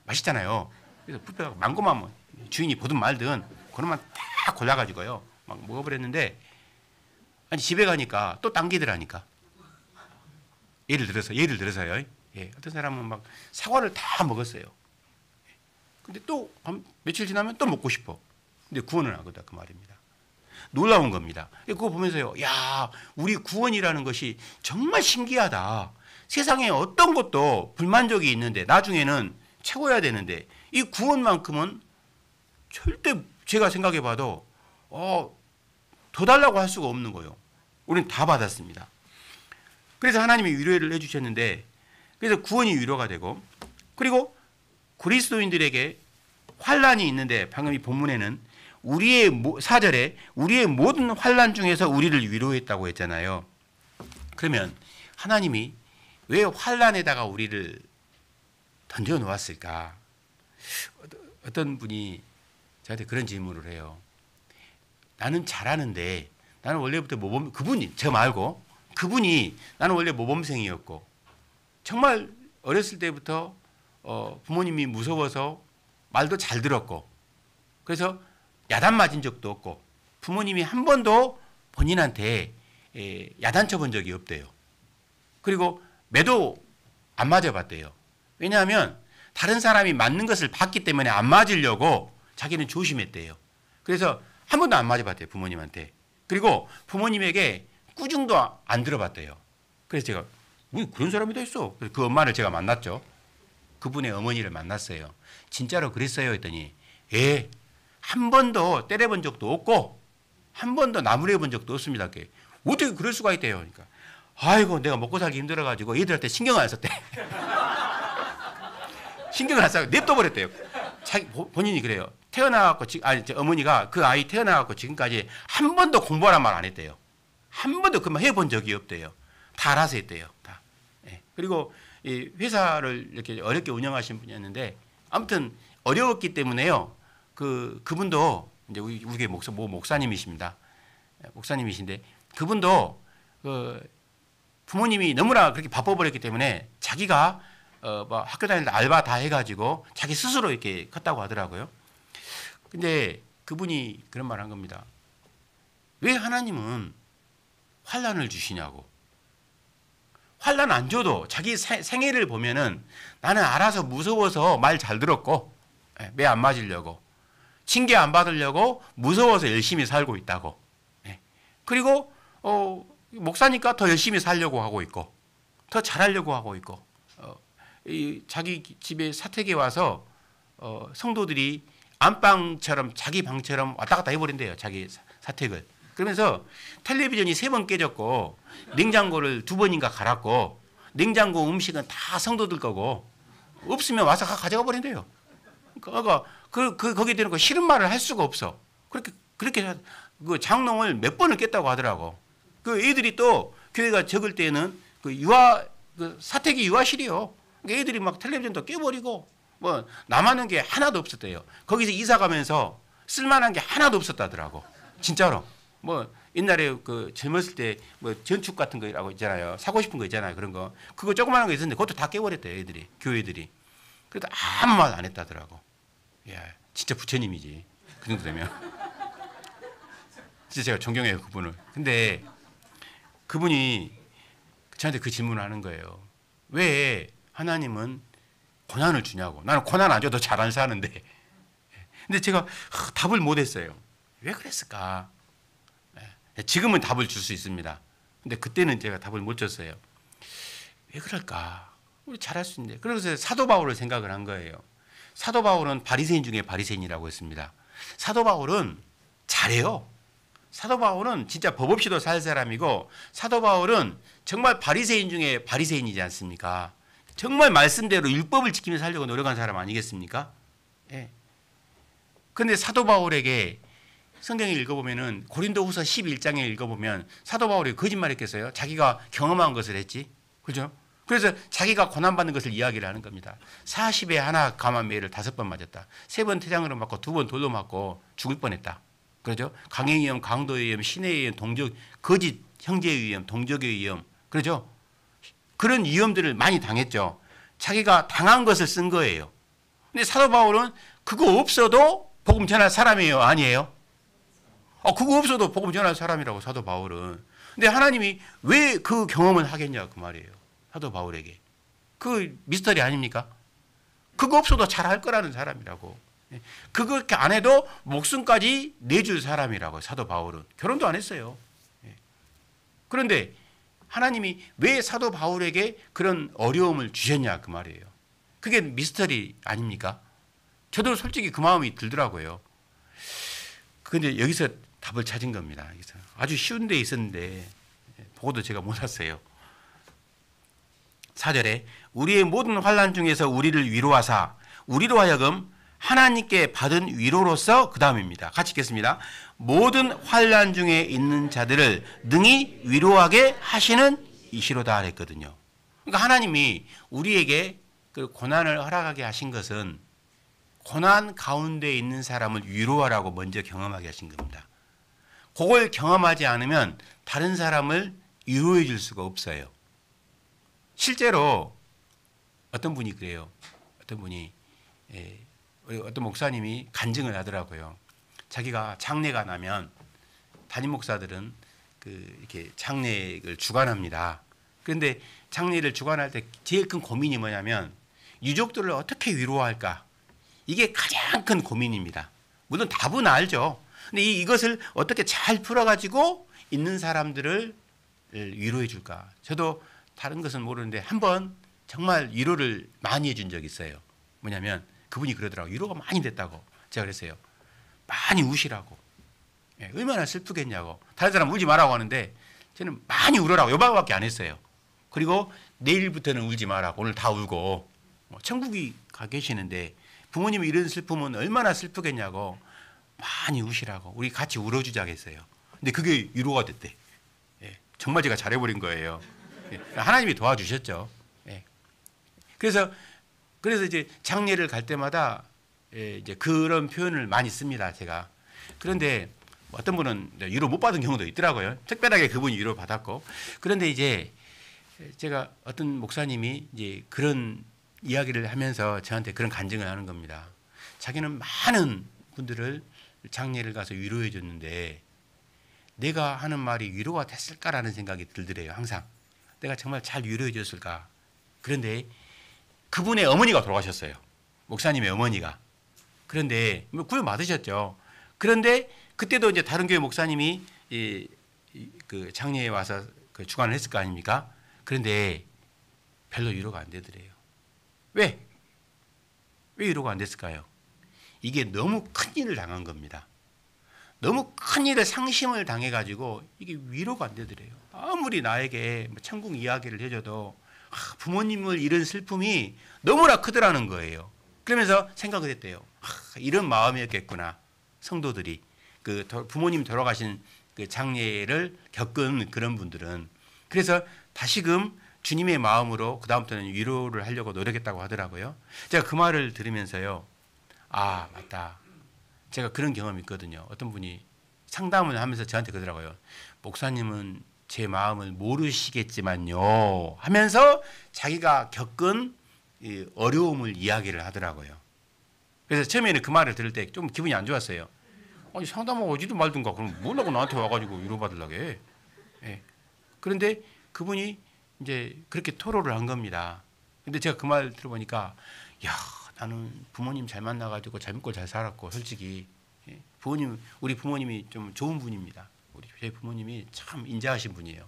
맛있잖아요. 그래서 뷔페 가서 망고만 뭐 주인이 보든 말든 그것만 다 골라가지고요 막 먹어버렸는데 아니 집에 가니까 또 당기더라니까. 예를 들어서요. 예, 어떤 사람은 막 사과를 다 먹었어요. 근데 또 며칠 지나면 또 먹고 싶어. 근데 구원을 하거든 그 말입니다. 놀라운 겁니다. 그거 보면서요. 야, 우리 구원이라는 것이 정말 신기하다. 세상에 어떤 것도 불만족이 있는데 나중에는 최고여야 되는데 이 구원만큼은 절대 제가 생각해 봐도 더 달라고 할 수가 없는 거예요. 우리는 다 받았습니다. 그래서 하나님이 위로를 해주셨는데 그래서 구원이 위로가 되고 그리고 그리스도인들에게 환난이 있는데 방금 이 본문에는 우리의 4절에 우리의 모든 환난 중에서 우리를 위로했다고 했잖아요. 그러면 하나님이 왜 환난에다가 우리를 던져 놓았을까? 어떤 분이 저한테 그런 질문을 해요. 나는 잘하는데 나는 원래부터 모범 그분이 저 말고 그분이 나는 원래 모범생이었고 정말 어렸을 때부터 부모님이 무서워서 말도 잘 들었고 그래서 야단 맞은 적도 없고 부모님이 한 번도 본인한테 야단쳐 본 적이 없대요. 그리고 매도 안 맞아봤대요. 왜냐하면 다른 사람이 맞는 것을 봤기 때문에 안 맞으려고 자기는 조심했대요. 그래서 한 번도 안 맞아봤대요. 부모님한테. 그리고 부모님에게 꾸중도 안 들어봤대요. 그래서 제가 뭐 그런 사람이 다 있어. 그래서 그 엄마를 제가 만났죠. 그분의 어머니를 만났어요. 진짜로 그랬어요 했더니 한 번도 때려본 적도 없고 한 번도 나무래 본 적도 없습니다. 어떻게 그럴 수가 있대요. 그러니까 아이고 내가 먹고 살기 힘들어가지고 얘들한테 신경을 안 썼대. 신경을 안 쓰고 냅둬버렸대요. 자기 본인이 그래요. 태어나갖고 어머니가 그 아이 태어나갖고 지금까지 한 번도 공부하란 말 안 했대요. 한 번도 그만 해본 적이 없대요. 다 알아서 했대요. 다. 예. 그리고 이 회사를 이렇게 어렵게 운영하신 분이었는데 아무튼 어려웠기 때문에요. 그분도 이제 우리 목사님이십니다. 목사님이신데 그분도 부모님이 너무나 그렇게 바빠버렸기 때문에 자기가 뭐 학교 다닐 때 알바 다 해가지고 자기 스스로 이렇게 컸다고 하더라고요. 근데 그분이 그런 말 한 겁니다. 왜 하나님은 환난을 주시냐고. 환난 안 줘도 자기 생애를 보면은 나는 알아서 무서워서 말 잘 들었고 매 안 맞으려고 징계 안 받으려고 무서워서 열심히 살고 있다고. 그리고 목사니까 더 열심히 살려고 하고 있고 더 잘하려고 하고 있고 자기 집에 사택에 와서 성도들이 안방처럼 자기 방처럼 왔다 갔다 해버린대요. 자기 사택을. 그러면서 텔레비전이 3번 깨졌고 냉장고를 2번인가 갈았고 냉장고 음식은 다 성도들 거고 없으면 와서 가져가 버린대요. 그러니까 거기에 대는 거 싫은 말을 할 수가 없어. 그렇게 그 장롱을 몇 번을 깼다고 하더라고. 그 애들이 또 교회가 적을 때는 그 사택이 유아실이요. 애들이 막 텔레비전도 깨버리고 뭐 남아는 게 하나도 없었대요. 거기서 이사 가면서 쓸만한 게 하나도 없었다더라고. 진짜로. 뭐 옛날에 그 젊었을 때 뭐 전축 같은 거라고 있잖아요. 사고 싶은 거 있잖아요. 그런 거. 그거 조그마한 거 있었는데 그것도 다 깨버렸대요. 애들이. 교회들이. 그래도 아무 말 안 했다더라고. 야, 진짜 부처님이지. 그 정도 되면. 진짜 제가 존경해요, 그분을. 근데 그분이 저한테 그 질문을 하는 거예요. 왜 하나님은 고난을 주냐고. 나는 고난 안 줘도 잘 안 사는데. 근데 제가 답을 못 했어요. 왜 그랬을까? 지금은 답을 줄 수 있습니다. 근데 그때는 제가 답을 못 줬어요. 왜 그럴까? 우리 잘할 수 있는데. 그래서 사도 바울을 생각을 한 거예요. 사도 바울은 바리새인 중에 바리새인이라고 했습니다. 사도 바울은 잘해요. 사도 바울은 진짜 법 없이도 살 사람이고 사도 바울은 정말 바리새인 중에 바리새인이지 않습니까? 정말 말씀대로 율법을 지키며 살려고 노력한 사람 아니겠습니까? 예. 그런데 사도 바울에게 성경에 읽어보면은 고린도후서 11장에 읽어보면 사도 바울이 거짓말했겠어요? 자기가 경험한 것을 했지, 그죠? 그래서 자기가 고난받는 것을 이야기를 하는 겁니다. 40에 하나 감한 매를 5번 맞았다. 3번 태장으로 맞고 2번 돌로 맞고 죽을 뻔했다. 그렇죠? 강행의 위험, 강도의 위험, 신의 위험, 거짓 형제의 위험, 동족의 위험, 그렇죠? 그런 위험들을 많이 당했죠. 자기가 당한 것을 쓴 거예요. 근데 사도 바울은 그거 없어도 복음 전할 사람이에요, 아니에요? 그거 없어도 복음 전할 사람이라고 사도 바울은. 근데 하나님이 왜 그 경험을 하겠냐 그 말이에요. 사도 바울에게. 그 미스터리 아닙니까? 그거 없어도 잘할 거라는 사람이라고. 그렇게 안 해도 목숨까지 내줄 사람이라고 사도 바울은. 결혼도 안 했어요. 그런데 하나님이 왜 사도 바울에게 그런 어려움을 주셨냐 그 말이에요. 그게 미스터리 아닙니까? 저도 솔직히 그 마음이 들더라고요. 그런데 여기서 답을 찾은 겁니다. 여기서. 아주 쉬운 데 있었는데 보고도 제가 못 왔어요. 4절에 우리의 모든 환난 중에서 우리를 위로하사 우리로 하여금 하나님께 받은 위로로서 그 다음입니다. 같이 읽겠습니다. 모든 환난 중에 있는 자들을 능히 위로하게 하시는 이시로다 그랬거든요. 그러니까 하나님이 우리에게 그 고난을 허락하게 하신 것은 고난 가운데 있는 사람을 위로하라고 먼저 경험하게 하신 겁니다. 그걸 경험하지 않으면 다른 사람을 위로해 줄 수가 없어요. 실제로 어떤 분이 그래요. 어떤 분이 어떤 목사님이 간증을 하더라고요. 자기가 장례가 나면 담임 목사들은 이렇게 장례를 주관합니다. 그런데 장례를 주관할 때 제일 큰 고민이 뭐냐면 유족들을 어떻게 위로할까? 이게 가장 큰 고민입니다. 물론 답은 알죠. 근데 이것을 어떻게 잘 풀어가지고 있는 사람들을 위로해 줄까? 저도 다른 것은 모르는데 한번 정말 위로를 많이 해준 적이 있어요. 뭐냐면 그분이 그러더라고요. 위로가 많이 됐다고. 제가 그랬어요. 많이 우시라고. 얼마나 슬프겠냐고. 다른 사람 울지 말라고 하는데 저는 많이 울어라고 요방밖에 안 했어요. 그리고 내일부터는 울지 마라고. 오늘 다 울고. 천국이 가 계시는데 부모님이 이런 슬픔은 얼마나 슬프겠냐고. 많이 우시라고. 우리 같이 울어주자 했어요. 근데 그게 위로가 됐대. 정말 제가 잘해버린 거예요. 하나님이 도와주셨죠. 그래서 이제 장례를 갈 때마다 이제 그런 표현을 많이 씁니다, 제가. 그런데 어떤 분은 위로 못 받은 경우도 있더라고요. 특별하게 그분이 위로 받았고. 그런데 이제 제가 어떤 목사님이 이제 그런 이야기를 하면서 저한테 그런 간증을 하는 겁니다. 자기는 많은 분들을 장례를 가서 위로해 줬는데 내가 하는 말이 위로가 됐을까라는 생각이 들더래요. 항상. 내가 정말 잘 위로해 줬을까. 그런데 그분의 어머니가 돌아가셨어요. 목사님의 어머니가. 그런데 구원 받으셨죠. 그런데 그때도 이제 다른 교회 목사님이 그 장례에 와서 그 주관을 했을 거 아닙니까? 그런데 별로 위로가 안 되더래요. 왜? 왜 위로가 안 됐을까요? 이게 너무 큰 일을 당한 겁니다. 너무 큰 일에 상심을 당해가지고 이게 위로가 안 되더래요. 아무리 나에게 천국 이야기를 해줘도 부모님을 잃은 슬픔이 너무나 크더라는 거예요. 그러면서 생각을 했대요. 이런 마음이었겠구나. 성도들이. 부모님 돌아가신 그 장례를 겪은 그런 분들은 그래서 다시금 주님의 마음으로 그 다음부터는 위로를 하려고 노력했다고 하더라고요. 제가 그 말을 들으면서요. 아 맞다. 제가 그런 경험이 있거든요. 어떤 분이 상담을 하면서 저한테 그러더라고요. 목사님은 제 마음을 모르시겠지만요 하면서 자기가 겪은 이 어려움을 이야기를 하더라고요. 그래서 처음에는 그 말을 들을 때 좀 기분이 안 좋았어요. 아니 상담하고 오지도 말든가 그럼 뭐라고 나한테 와가지고 위로받으려게. 예. 그런데 그분이 이제 그렇게 토로를 한 겁니다. 근데 제가 그 말 들어보니까 야 나는 부모님 잘 만나가지고 잘 먹고 잘 살았고 솔직히 우리 부모님이 좀 좋은 분입니다. 저희 부모님이 참 인자하신 분이에요.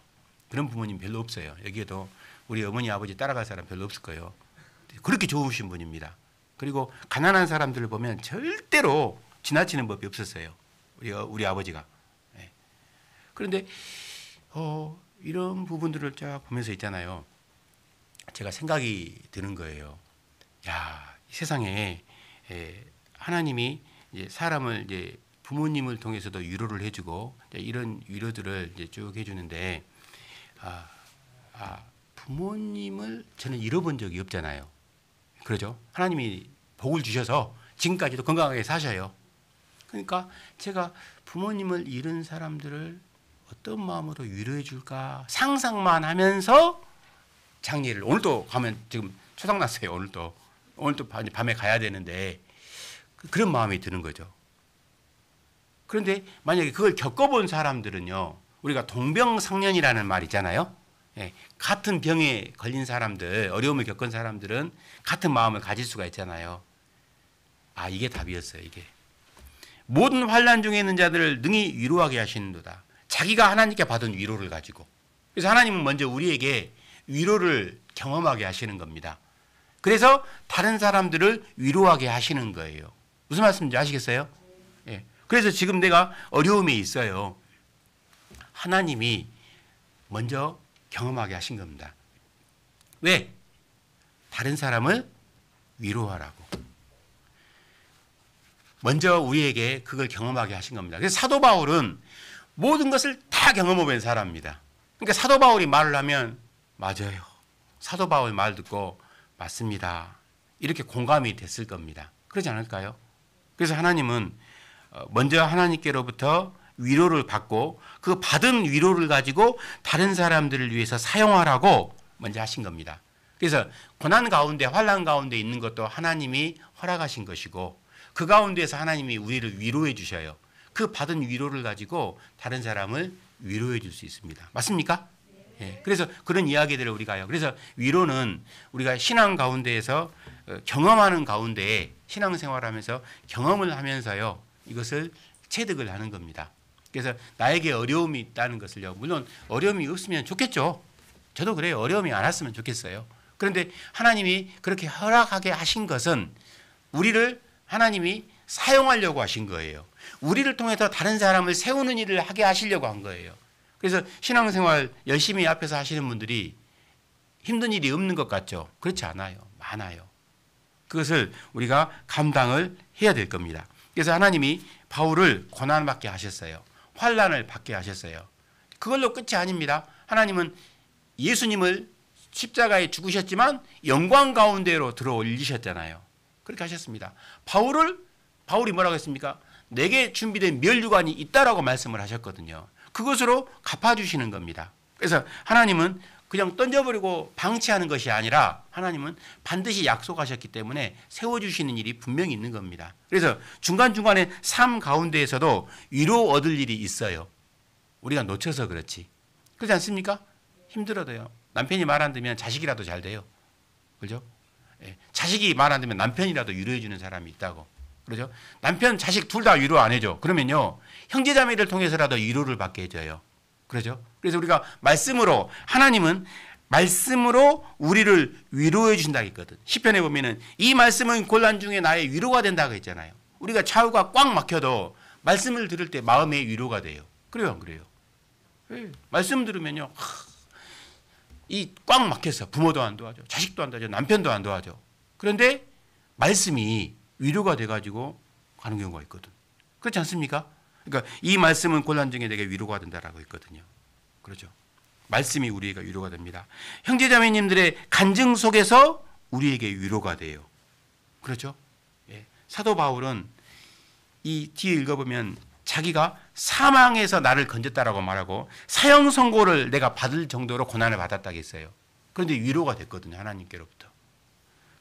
그런 부모님 별로 없어요. 여기에도 우리 어머니 아버지 따라갈 사람 별로 없을 거예요. 그렇게 좋으신 분입니다. 그리고 가난한 사람들을 보면 절대로 지나치는 법이 없었어요. 우리 아버지가. 그런데 이런 부분들을 쫙 보면서 있잖아요. 제가 생각이 드는 거예요. 야, 이 세상에 하나님이 이제 사람을 이제 부모님을 통해서도 위로를 해주고 이런 위로들을 이제 쭉 해주는데 부모님을 저는 잃어본 적이 없잖아요. 그러죠? 하나님이 복을 주셔서 지금까지도 건강하게 사셔요. 그러니까 제가 부모님을 잃은 사람들을 어떤 마음으로 위로해 줄까 상상만 하면서 장례를 오늘도 가면 지금 초상 났어요. 오늘도 밤에 가야 되는데 그런 마음이 드는 거죠. 그런데 만약에 그걸 겪어본 사람들은요. 우리가 동병상련이라는 말 있잖아요. 같은 병에 걸린 사람들, 어려움을 겪은 사람들은 같은 마음을 가질 수가 있잖아요. 이게 답이었어요. 이게. 모든 환난 중에 있는 자들을 능히 위로하게 하시는도다. 자기가 하나님께 받은 위로를 가지고. 그래서 하나님은 먼저 우리에게 위로를 경험하게 하시는 겁니다. 그래서 다른 사람들을 위로하게 하시는 거예요. 무슨 말씀인지 아시겠어요? 예. 그래서 지금 내가 어려움이 있어요. 하나님이 먼저 경험하게 하신 겁니다. 왜? 다른 사람을 위로하라고. 먼저 우리에게 그걸 경험하게 하신 겁니다. 그래서 사도 바울은 모든 것을 다 경험해본 사람입니다. 그러니까 사도 바울이 말을 하면 맞아요. 사도 바울 말 듣고 맞습니다. 이렇게 공감이 됐을 겁니다. 그러지 않을까요? 그래서 하나님은 먼저 하나님께로부터 위로를 받고 그 받은 위로를 가지고 다른 사람들을 위해서 사용하라고 먼저 하신 겁니다. 그래서 고난 가운데 환난 가운데 있는 것도 하나님이 허락하신 것이고 그 가운데서 하나님이 우리를 위로해 주셔요. 그 받은 위로를 가지고 다른 사람을 위로해 줄 수 있습니다. 맞습니까? 예. 그래서 그런 이야기들을 우리가 해요. 그래서 위로는 우리가 신앙 가운데에서 경험하는 가운데 신앙생활하면서 경험을 하면서요. 이것을 체득을 하는 겁니다. 그래서 나에게 어려움이 있다는 것을요. 물론 어려움이 없으면 좋겠죠. 저도 그래요. 어려움이 안 왔으면 좋겠어요. 그런데 하나님이 그렇게 허락하게 하신 것은 우리를 하나님이 사용하려고 하신 거예요. 우리를 통해서 다른 사람을 세우는 일을 하게 하시려고 한 거예요. 그래서 신앙생활 열심히 앞에서 하시는 분들이 힘든 일이 없는 것 같죠? 그렇지 않아요. 많아요. 그것을 우리가 감당을 해야 될 겁니다. 그래서 하나님이 바울을 고난받게 하셨어요. 환난을 받게 하셨어요. 그걸로 끝이 아닙니다. 하나님은 예수님을 십자가에 죽으셨지만 영광 가운데로 들어 올리셨잖아요. 그렇게 하셨습니다. 바울이 뭐라고 했습니까? 내게 준비된 면류관이 있다라고 말씀을 하셨거든요. 그것으로 갚아주시는 겁니다. 그래서 하나님은 그냥 던져버리고 방치하는 것이 아니라 하나님은 반드시 약속하셨기 때문에 세워주시는 일이 분명히 있는 겁니다. 그래서 중간중간에 삶 가운데에서도 위로 얻을 일이 있어요. 우리가 놓쳐서 그렇지. 그렇지 않습니까? 힘들어도요. 남편이 말 안 듣면 자식이라도 잘 돼요. 그렇죠? 자식이 말 안 듣면 남편이라도 위로해 주는 사람이 있다고. 그렇죠? 남편, 자식 둘 다 위로 안 해줘. 그러면요. 형제자매를 통해서라도 위로를 받게 해줘요. 그렇죠? 그래서 우리가 말씀으로 하나님은 말씀으로 우리를 위로해 주신다고 했거든. 시편에 보면은 이 말씀은 곤란 중에 나의 위로가 된다고 했잖아요. 우리가 좌우가 꽉 막혀도 말씀을 들을 때 마음의 위로가 돼요. 그래요, 안 그래요? 네. 말씀 들으면요. 이 꽉 막혀서 부모도 안 도와줘. 자식도 안 도와줘. 남편도 안 도와줘. 그런데 말씀이 위로가 돼가지고 가는 경우가 있거든. 그렇지 않습니까? 그러니까 이 말씀은 곤란 중에 내게 위로가 된다라고 했거든요. 그렇죠. 말씀이 우리에게 위로가 됩니다. 형제자매님들의 간증 속에서 우리에게 위로가 돼요. 그렇죠. 예. 사도 바울은 이 뒤에 읽어보면 자기가 사망에서 나를 건졌다라고 말하고 사형 선고를 내가 받을 정도로 고난을 받았다고 했어요. 그런데 위로가 됐거든요. 하나님께로부터.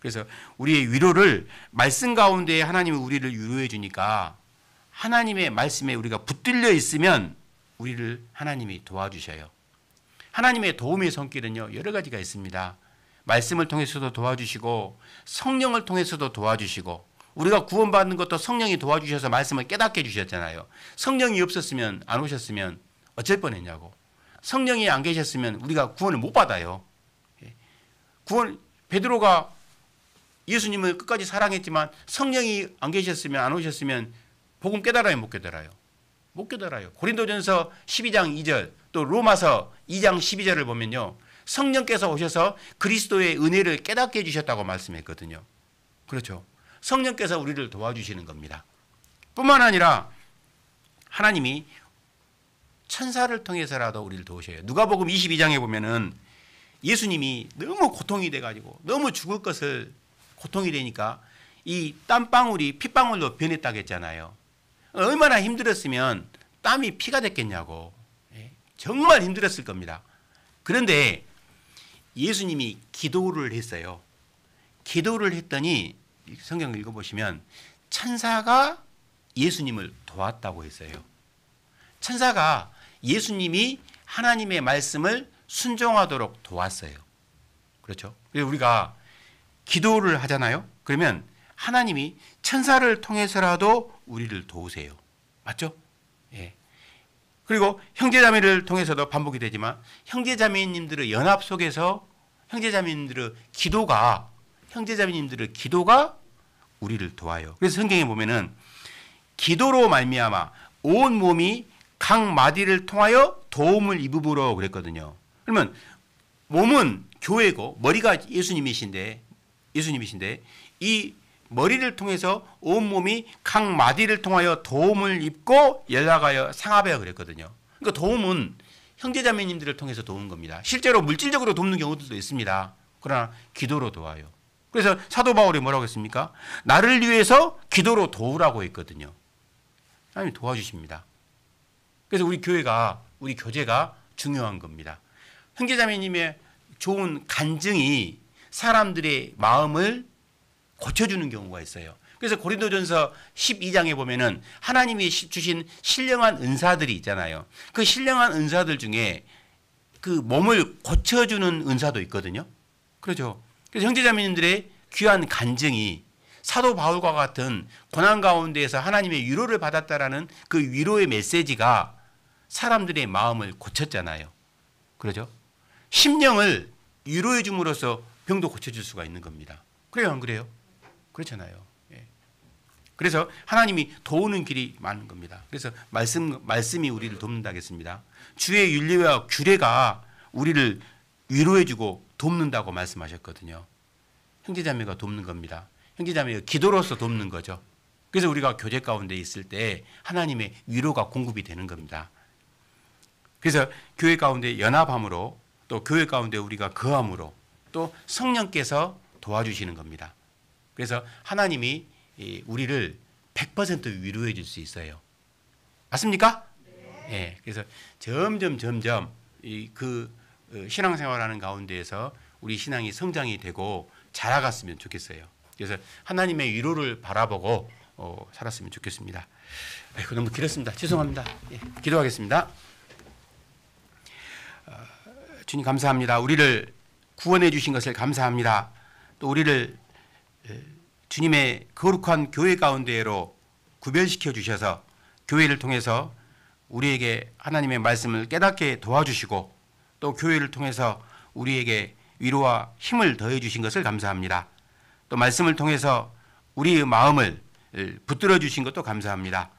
그래서 우리의 위로를 말씀 가운데 하나님이 우리를 위로해 주니까 하나님의 말씀에 우리가 붙들려 있으면 우리를 하나님이 도와주셔요. 하나님의 도움의 손길은요, 여러 가지가 있습니다. 말씀을 통해서도 도와주시고 성령을 통해서도 도와주시고 우리가 구원받는 것도 성령이 도와주셔서 말씀을 깨닫게 해주셨잖아요. 성령이 없었으면 안 오셨으면 어쩔 뻔했냐고. 성령이 안 계셨으면 우리가 구원을 못 받아요. 베드로가 예수님을 끝까지 사랑했지만 성령이 안 계셨으면 안 오셨으면 복음 깨달아요, 못 깨달아요? 못 깨달아요. 고린도전서 12장 2절 또 로마서 2장 12절을 보면요. 성령께서 오셔서 그리스도의 은혜를 깨닫게 해주셨다고 말씀했거든요. 그렇죠. 성령께서 우리를 도와주시는 겁니다. 뿐만 아니라 하나님이 천사를 통해서라도 우리를 도우셔요. 누가복음 22장에 보면은 예수님이 너무 고통이 돼가지고 너무 죽을 것을 고통이 되니까 이 땀방울이 핏방울로 변했다고 했잖아요. 얼마나 힘들었으면 땀이 피가 됐겠냐고. 정말 힘들었을 겁니다. 그런데 예수님이 기도를 했어요. 기도를 했더니 성경을 읽어보시면 천사가 예수님을 도왔다고 했어요. 천사가 예수님이 하나님의 말씀을 순종하도록 도왔어요. 그렇죠? 우리가 기도를 하잖아요. 그러면 하나님이 천사를 통해서라도 우리를 도우세요. 맞죠? 예. 그리고 형제자매를 통해서도 반복이 되지만 형제자매님들의 연합 속에서 형제자매님들의 기도가 우리를 도와요. 그래서 성경에 보면은 기도로 말미암아 온 몸이 각 마디를 통하여 도움을 입음으로 그랬거든요. 그러면 몸은 교회고 머리가 예수님이신데 이 머리를 통해서 온 몸이 각 마디를 통하여 도움을 입고 연락하여 상합하여 그랬거든요. 그러니까 도움은 형제자매님들을 통해서 도우는 겁니다. 실제로 물질적으로 돕는 경우들도 있습니다. 그러나 기도로 도와요. 그래서 사도 바울이 뭐라고 했습니까? 나를 위해서 기도로 도우라고 했거든요. 하나님이 도와주십니다. 그래서 우리 교제가 중요한 겁니다. 형제자매님의 좋은 간증이 사람들의 마음을 고쳐주는 경우가 있어요. 그래서 고린도전서 12장에 보면은 하나님이 주신 신령한 은사들이 있잖아요. 그 신령한 은사들 중에 그 몸을 고쳐주는 은사도 있거든요. 그렇죠. 그래서 형제자매님들의 귀한 간증이 사도 바울과 같은 고난 가운데에서 하나님의 위로를 받았다라는 그 위로의 메시지가 사람들의 마음을 고쳤잖아요. 그렇죠. 심령을 위로해 줌으로써 병도 고쳐줄 수가 있는 겁니다. 그래요, 안 그래요? 그렇잖아요. 예. 그래서 하나님이 도우는 길이 많은 겁니다. 그래서 말씀이 우리를 돕는다 하겠습니다. 주의 윤리와 규례가 우리를 위로해주고 돕는다고 말씀하셨거든요. 형제자매가 돕는 겁니다. 형제자매가 기도로서 돕는 거죠. 그래서 우리가 교제 가운데 있을 때 하나님의 위로가 공급이 되는 겁니다. 그래서 교회 가운데 연합함으로 또 교회 가운데 우리가 거함으로 또 성령께서 도와주시는 겁니다. 그래서 하나님이 우리를 100% 위로해 줄 수 있어요. 맞습니까? 네. 그래서 점점 그 신앙생활하는 가운데에서 우리 신앙이 성장이 되고 자라갔으면 좋겠어요. 그래서 하나님의 위로를 바라보고 살았으면 좋겠습니다. 아이고, 너무 길었습니다. 죄송합니다. 예, 기도하겠습니다. 주님 감사합니다. 우리를 구원해 주신 것을 감사합니다. 또 우리를 주님의 거룩한 교회 가운데로 구별시켜 주셔서 교회를 통해서 우리에게 하나님의 말씀을 깨닫게 도와주시고 또 교회를 통해서 우리에게 위로와 힘을 더해 주신 것을 감사합니다. 또 말씀을 통해서 우리의 마음을 붙들어 주신 것도 감사합니다.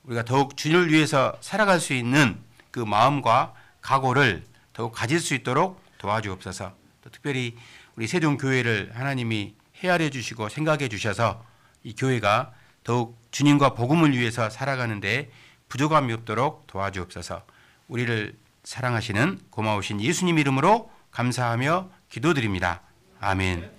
우리가 더욱 주님을 위해서 살아갈 수 있는 그 마음과 각오를 더욱 가질 수 있도록 도와주옵소서. 또 특별히 우리 세종교회를 하나님이 헤아려 주시고 생각해 주셔서 이 교회가 더욱 주님과 복음을 위해서 살아가는데 부족함이 없도록 도와주옵소서. 우리를 사랑하시는 고마우신 예수님 이름으로 감사하며 기도드립니다. 아멘.